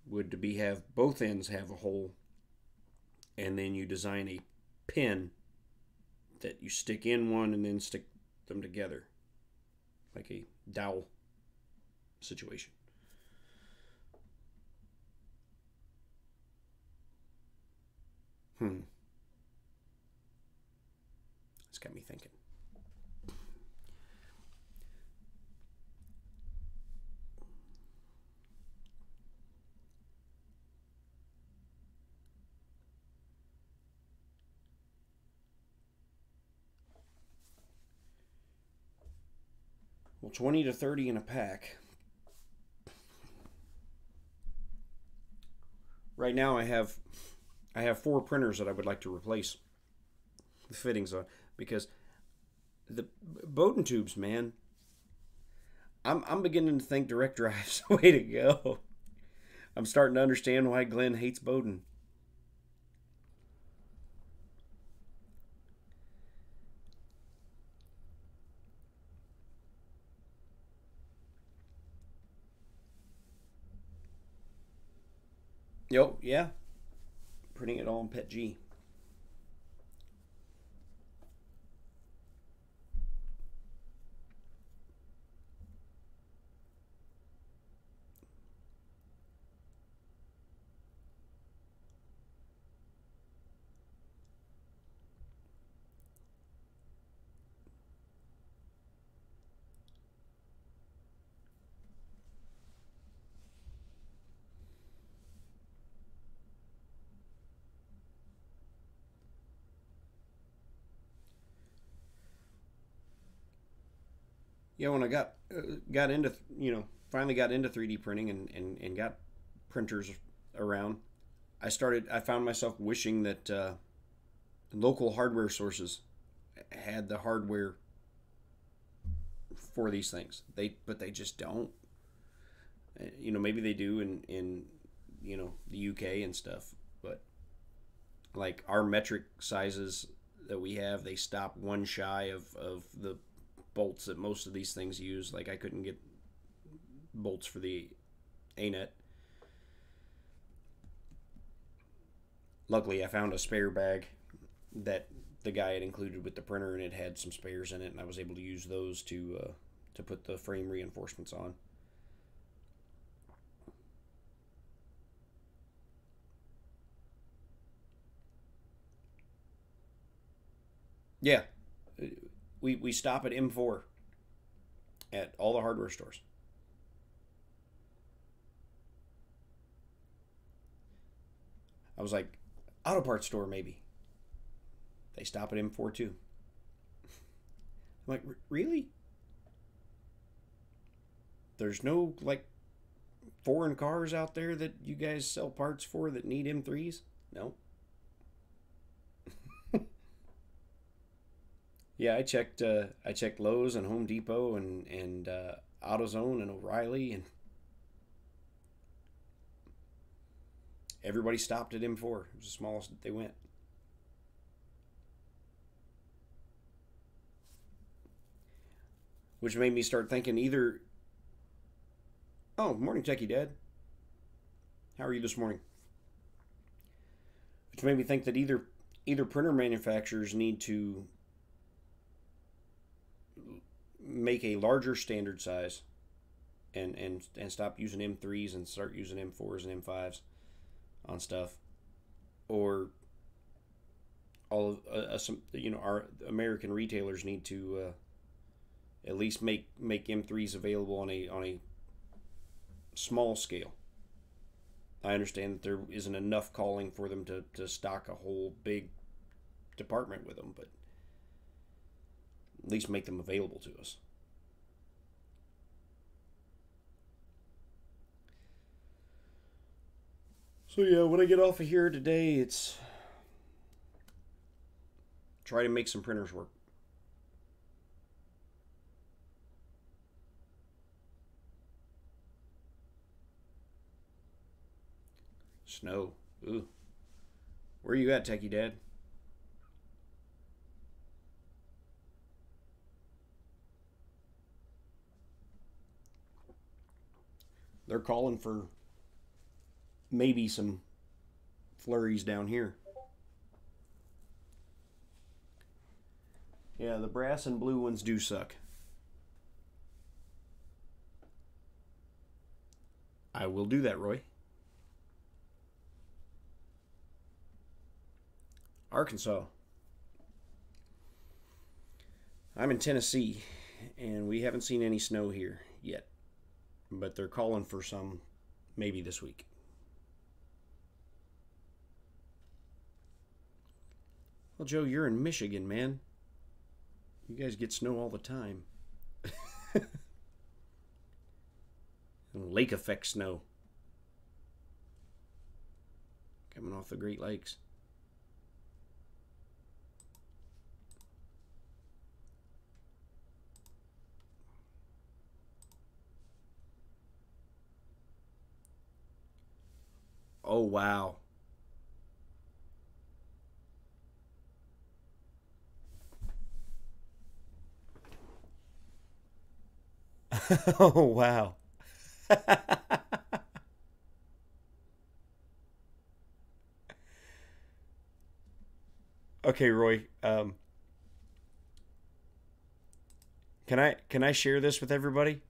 would to be have both ends have a hole, and then you design a pin that you stick in one and then stick them together, like a dowel situation. It's got me thinking. Well, 20 to 30 in a pack. Right now I have 4 printers that I would like to replace the fittings on, because the Bowden tubes, man, I'm beginning to think direct drive's the way to go. I'm starting to understand why Glenn hates Bowden. Yo, yeah. Printing it all in PETG. Yeah, when I got into, finally got into 3D printing and got printers around, I found myself wishing that local hardware sources had the hardware for these things. But they just don't. Maybe they do in the UK and stuff, but like our metric sizes that we have, they stop one shy of the bolts that most of these things use. Like I couldn't get bolts for the A-net. Luckily, I found a spare bag that the guy had included with the printer, and it had some spares in it, and I was able to use those to put the frame reinforcements on. Yeah, we stop at M4 at all the hardware stores. I was like, auto parts store maybe. They stop at M4 too. I'm like, really? There's no like foreign cars out there that you guys sell parts for that need M3s? No. Yeah, I checked Lowe's and Home Depot and AutoZone and O'Reilly, and everybody stopped at M4. It was the smallest they went. Which made me start thinking either. Oh, morning, Techie Dad. How are you this morning? Which made me think that either printer manufacturers need to make a larger standard size and stop using M3s and start using M4s and M5s on stuff, or all of some our American retailers need to at least make M3s available on a small scale. I understand that there isn't enough calling for them to stock a whole big department with them, but at least make them available to us. So yeah, when I get off of here today, it's try to make some printers work. Snow. Ooh. Where you at, Techie Dad? They're calling for maybe some flurries down here. Yeah, the brass and blue ones do suck. I will do that, Roy. Arkansas. I'm in Tennessee, and we haven't seen any snow here yet. But they're calling for some maybe this week. Well, Joe, you're in Michigan, man. You guys get snow all the time. Lake effect snow coming off the Great Lakes. Oh, wow. Oh, wow. Okay, Roy. Can I share this with everybody?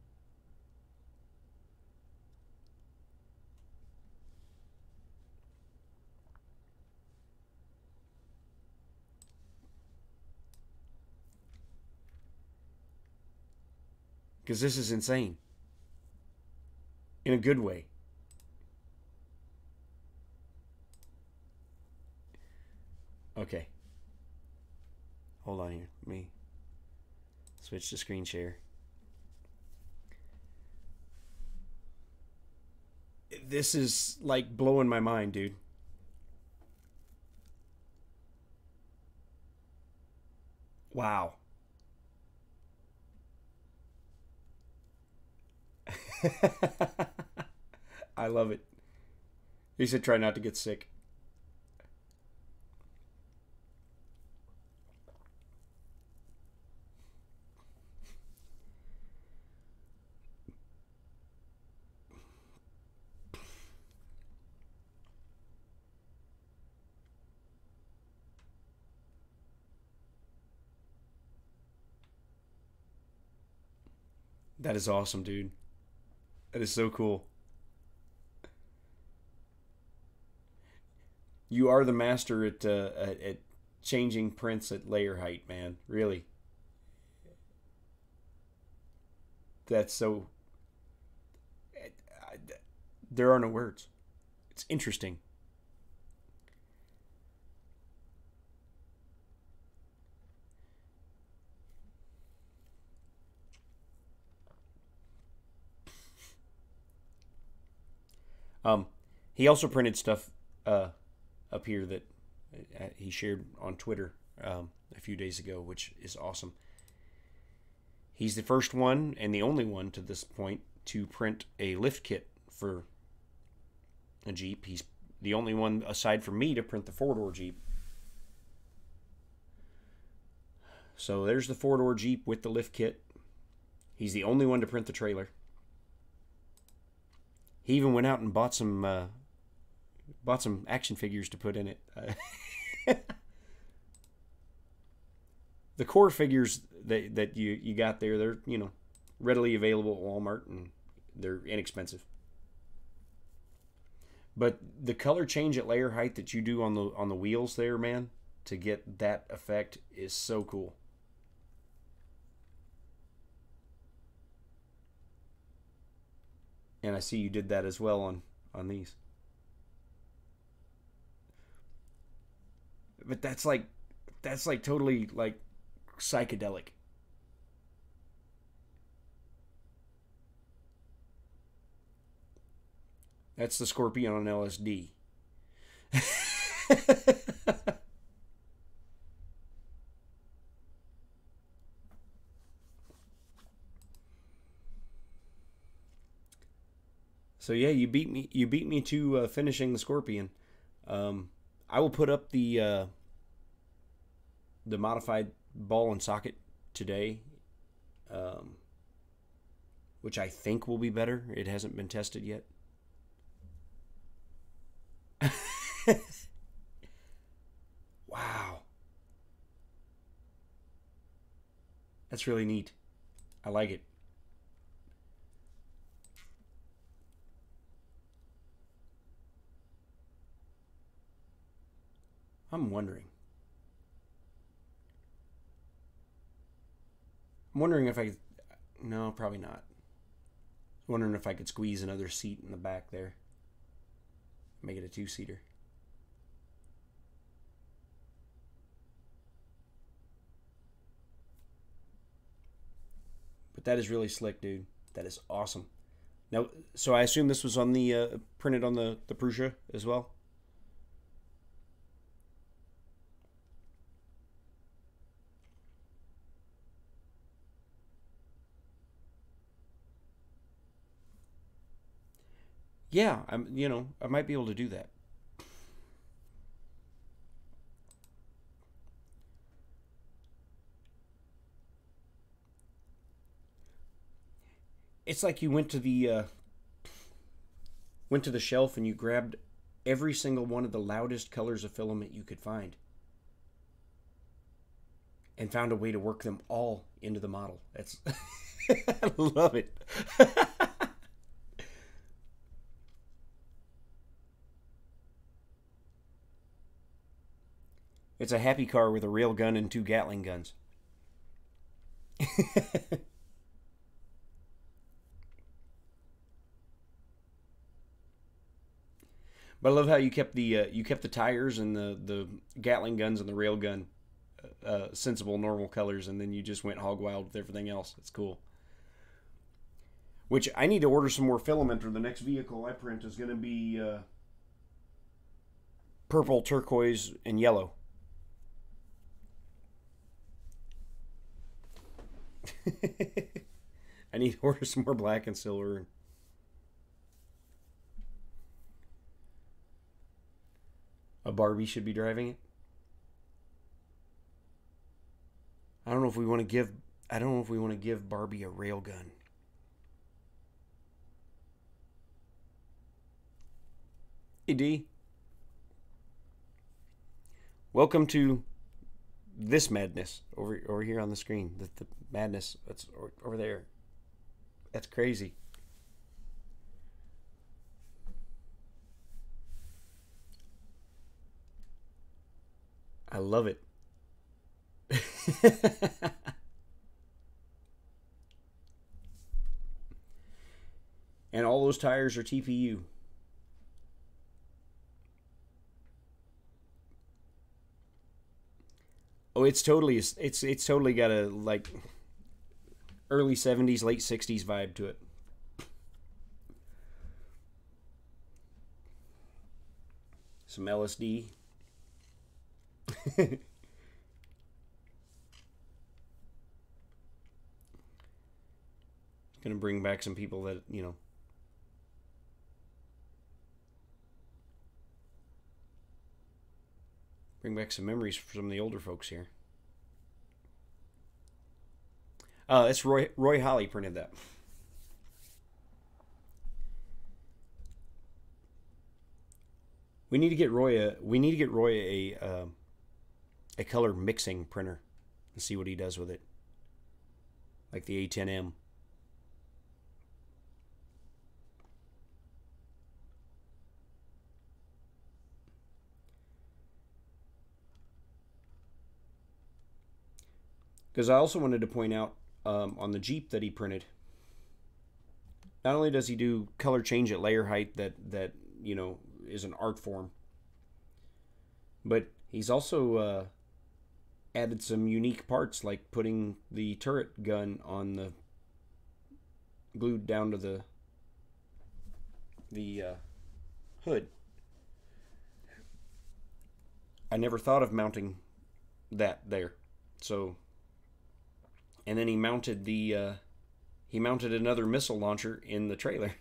Because this is insane in a good way. Okay, hold on here. Let me switch to screen share. This is like blowing my mind, dude. Wow. I love it. He said try not to get sick. That is awesome, dude. That is so cool. You are the master at changing prints at layer height, man. Really. That's so. There are no words. It's interesting. Um, he also printed stuff up here that he shared on Twitter a few days ago, which is awesome. He's the first one and the only one to this point to print a lift kit for a Jeep. He's the only one aside from me to print the four-door Jeep. So there's the four-door Jeep with the lift kit. He's the only one to print the trailer. He even went out and bought some action figures to put in it. The core figures that you got there, they're readily available at Walmart and they're inexpensive. But the color change at layer height that you do on the wheels there, man, to get that effect is so cool. And I see you did that as well on these. But that's like totally like psychedelic. That's the Scorpion on LSD. So yeah, you beat me. You beat me to finishing the Scorpion. Um, I will put up the modified ball and socket today, um, which I think will be better. It hasn't been tested yet. Wow, that's really neat. I like it. I'm wondering. I'm wondering if I. No, probably not. Wondering if I could squeeze another seat in the back there, make it a two-seater. But that is really slick, dude. That is awesome. Now, so I assume this was on the printed on the Prusa as well. Yeah, I might be able to do that. It's like you went to the shelf and you grabbed every single one of the loudest colors of filament you could find and found a way to work them all into the model. That's I love it. It's a happy car with a rail gun and two Gatling guns. But I love how you kept the tires and the Gatling guns and the rail gun sensible normal colors, and then you just went hog wild with everything else. It's cool. Which I need to order some more filament, or the next vehicle I print is going to be purple, turquoise, and yellow. I need to order some more black and silver. A Barbie should be driving it. I don't know if we want to give. I don't know if we want to give Barbie a railgun. Hey D, welcome to this madness over here on the screen. The madness that's over there. That's crazy. I love it. And all those tires are TPU. Oh, it's totally got a like early 70s, late 60s vibe to it. Some LSD. Gonna bring back some people that, bring back some memories for some of the older folks here. That's Roy Holly printed that. We need to get Roy a color mixing printer and see what he does with it. Like the A10M. Because I also wanted to point out on the Jeep that he printed, not only does he do color change at layer height that is an art form, but he's also added some unique parts, like putting the turret gun on the glued down to the hood. I never thought of mounting that there, so. And then he mounted another missile launcher in the trailer.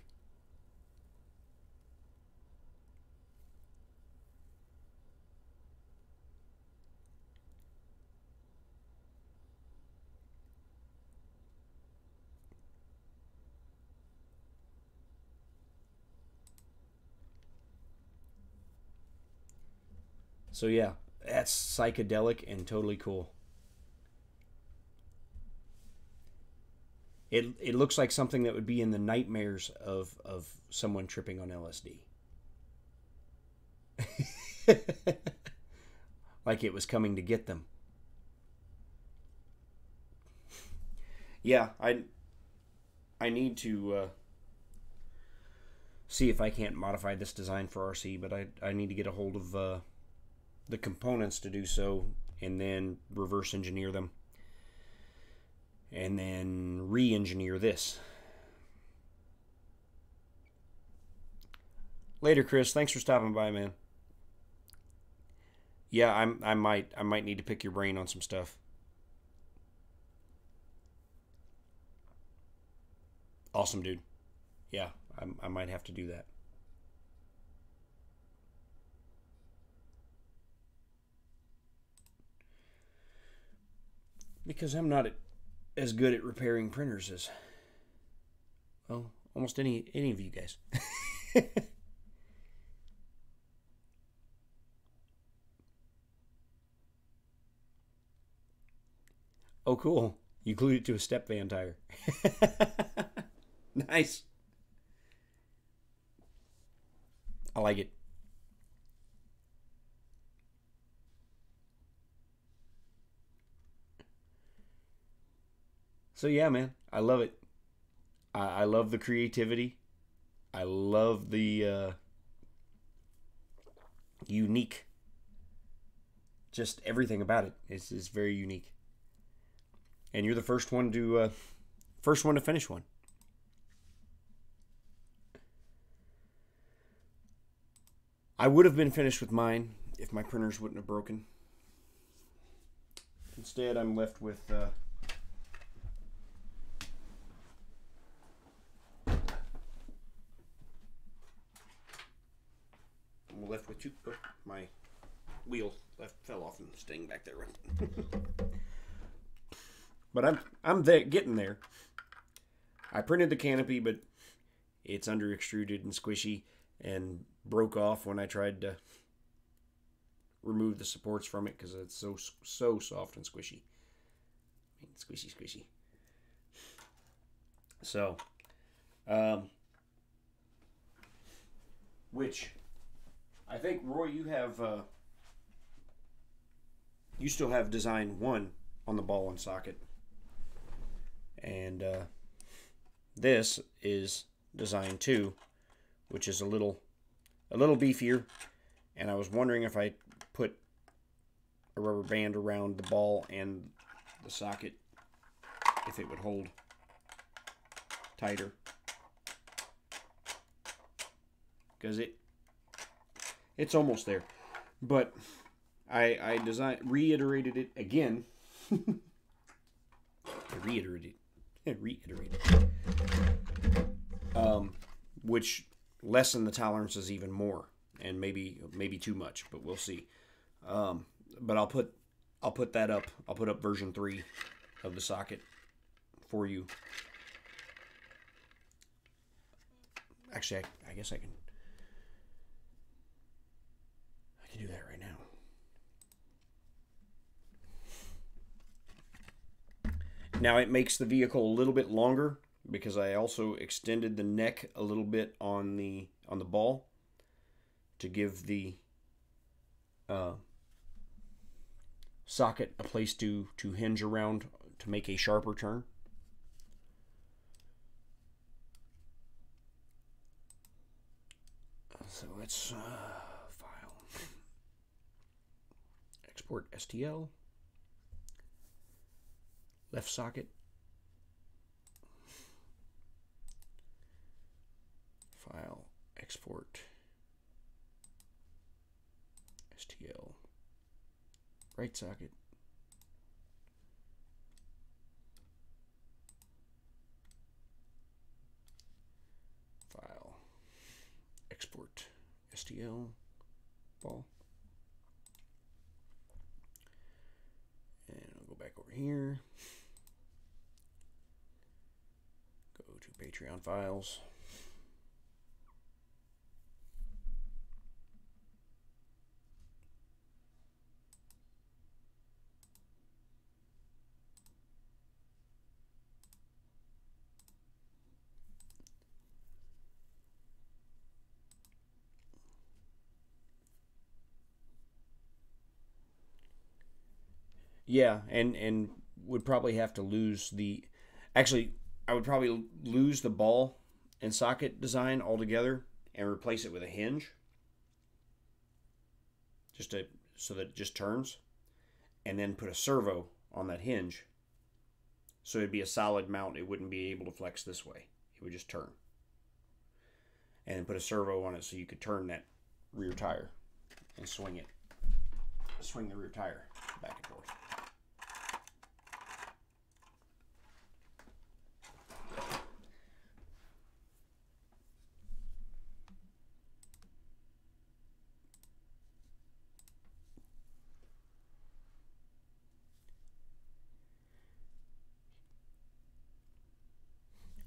So yeah, that's psychedelic and totally cool. It looks like something that would be in the nightmares of someone tripping on LSD. Like it was coming to get them. Yeah, I need to see if I can't modify this design for RC, but I need to get a hold of the components to do so, and then reverse engineer them, and then re-engineer this. Later, Chris. Thanks for stopping by, man. Yeah, I might need to pick your brain on some stuff. Awesome, dude. Yeah, I might have to do that. Because I'm not as good at repairing printers as, well, almost any of you guys. Oh, cool. You glued it to a step van tire. Nice. I like it. So yeah, man, I love it. I love the creativity. I love the unique. Just everything about it is very unique. And you're the first one to finish one. I would have been finished with mine if my printers wouldn't have broken. Instead, I'm left with. I'm left with two. Oh, my wheel fell off and staying back there. But I'm there, getting there. I printed the canopy, but it's under extruded and squishy, and broke off when I tried to remove the supports from it because it's so soft and squishy. I mean, squishy. So, which I think, Roy, you still have design one on the ball and socket, and this is design two, which is a little beefier. And I was wondering if I put a rubber band around the ball and the socket, if it would hold tighter, because it's almost there. But I reiterated it again. reiterated which lessened the tolerances even more, and maybe too much, but we'll see. But I'll put that up. I'll put up version 3 of the socket for you. Actually, I guess I can do that right now. Now it makes the vehicle a little bit longer because I also extended the neck a little bit on the ball to give the socket a place to hinge around to make a sharper turn. So let's file, export STL, left socket, file, export STL, right socket, file, export STL, ball, and I'll go back over here, go to Patreon files, yeah, and would probably have to lose the. Actually, I would probably lose the ball and socket design altogether and replace it with a hinge, so that it just turns, and then put a servo on that hinge, so it'd be a solid mount. It wouldn't be able to flex this way. It would just turn. and put a servo on it so you could turn that rear tire and swing the rear tire back and forth.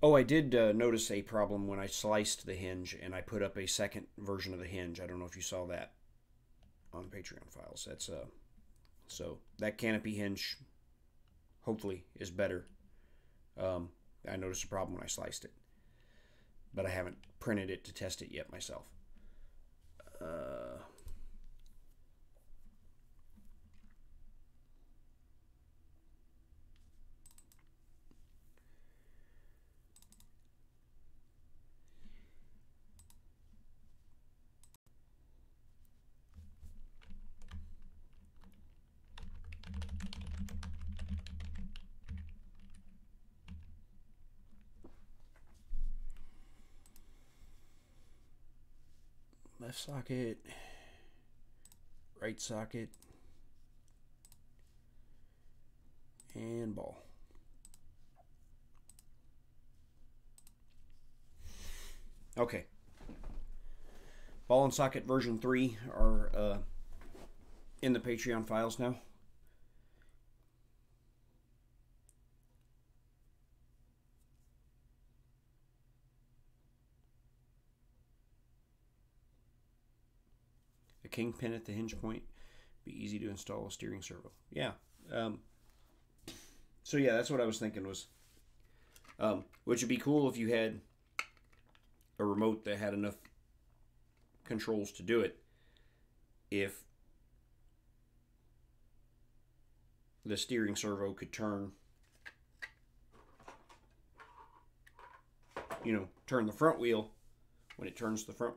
Oh, I did notice a problem when I sliced the hinge and I put up a second version of the hinge. I don't know if you saw that on the Patreon files. That's so that canopy hinge hopefully is better. I noticed a problem when I sliced it, but I haven't printed it to test it yet myself. Left socket, right socket, and ball. Okay. Ball and socket version 3 are in the Patreon files now. A kingpin at the hinge point. Be easy to install a steering servo. Yeah. So yeah, that's what I was thinking was, which would be cool if you had a remote that had enough controls to do it. If the steering servo could turn, turn the front wheel when it turns the front,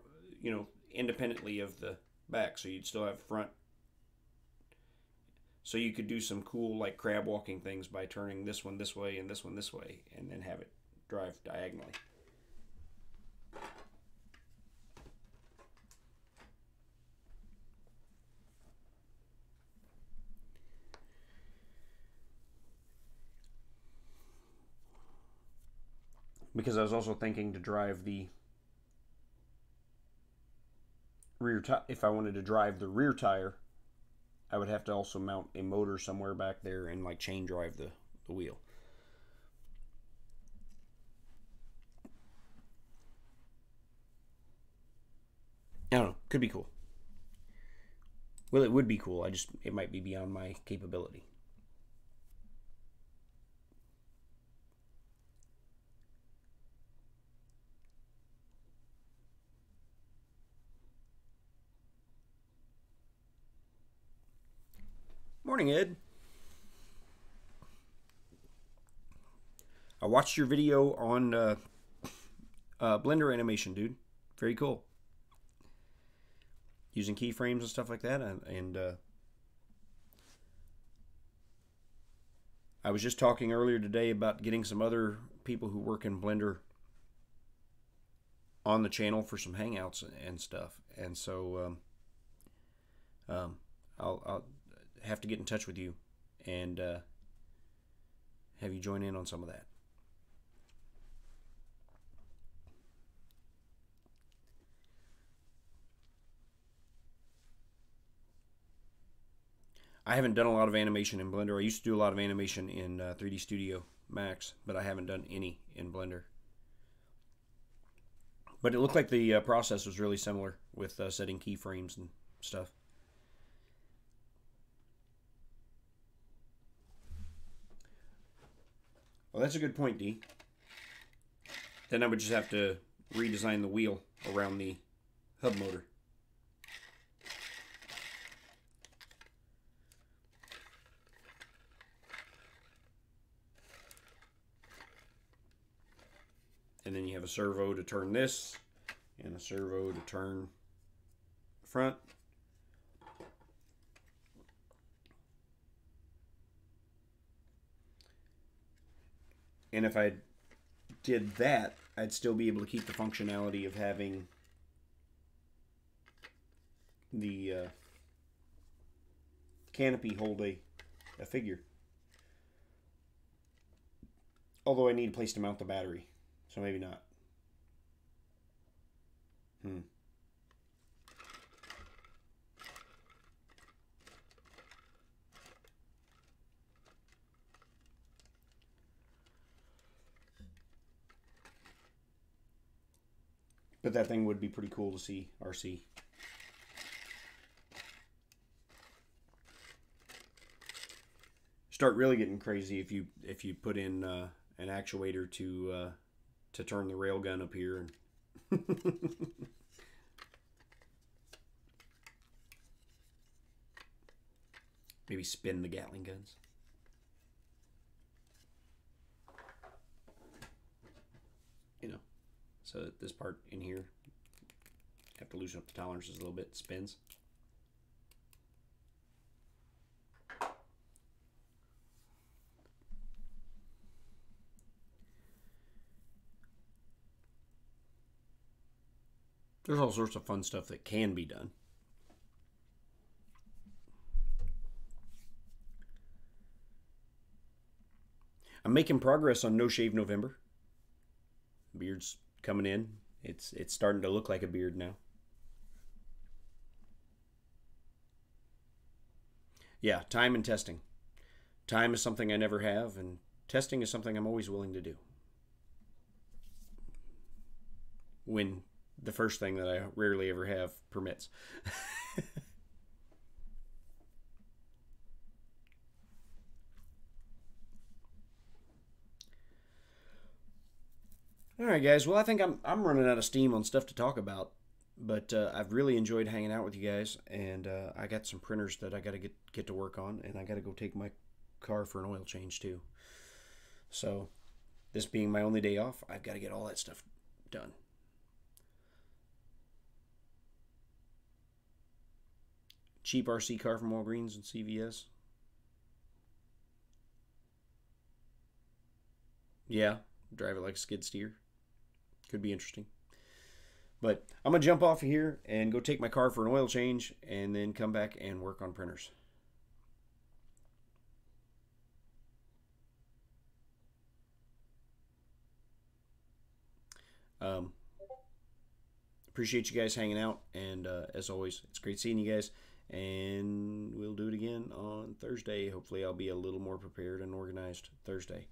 independently of the back, so you'd still have front. So you could do some cool like crab walking things by turning this one this way and this one this way, and then have it drive diagonally. Because I was also thinking to drive the rear tire. If I wanted to drive the rear tire, I would have to also mount a motor somewhere back there and like chain drive the wheel. I don't know. Could be cool. Well, it would be cool. It might be beyond my capability. Morning, Ed. I watched your video on Blender animation, dude. Very cool. Using keyframes and stuff like that, and I was just talking earlier today about getting some other people who work in Blender on the channel for some hangouts and stuff, and so I'll have to get in touch with you and have you join in on some of that. I haven't done a lot of animation in Blender. I used to do a lot of animation in 3D Studio Max, but I haven't done any in Blender. But it looked like the process was really similar with setting keyframes and stuff. Well, that's a good point, D. Then I would just have to redesign the wheel around the hub motor. And then you have a servo to turn this, and a servo to turn the front. And if I did that, I'd still be able to keep the functionality of having the canopy hold a figure. Although I need a place to mount the battery, so maybe not. But that thing would be pretty cool to see RC. Start really getting crazy if you put in an actuator to turn the railgun up here. Maybe spin the Gatling guns. You know, so this part in here, have to loosen up the tolerances a little bit. It spins. There's all sorts of fun stuff that can be done. I'm making progress on No Shave November. Beard's coming in. It's starting to look like a beard now. Yeah, time and testing. Time is something I never have, and testing is something I'm always willing to do. When the first thing that I rarely ever have permits. All right, guys. Well, I think I'm running out of steam on stuff to talk about, but I've really enjoyed hanging out with you guys, and I got some printers that I got to get to work on, and I got to go take my car for an oil change too. So, this being my only day off, I've got to get all that stuff done. Cheap RC car from Walgreens and CVS. Yeah, drive it like a skid steer. Could be interesting. But I'm going to jump off of here and go take my car for an oil change and then come back and work on printers. Appreciate you guys hanging out, and as always, it's great seeing you guys, and we'll do it again on Thursday. Hopefully I'll be a little more prepared and organized Thursday.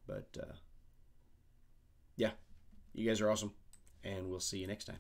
But yeah, you guys are awesome, and we'll see you next time.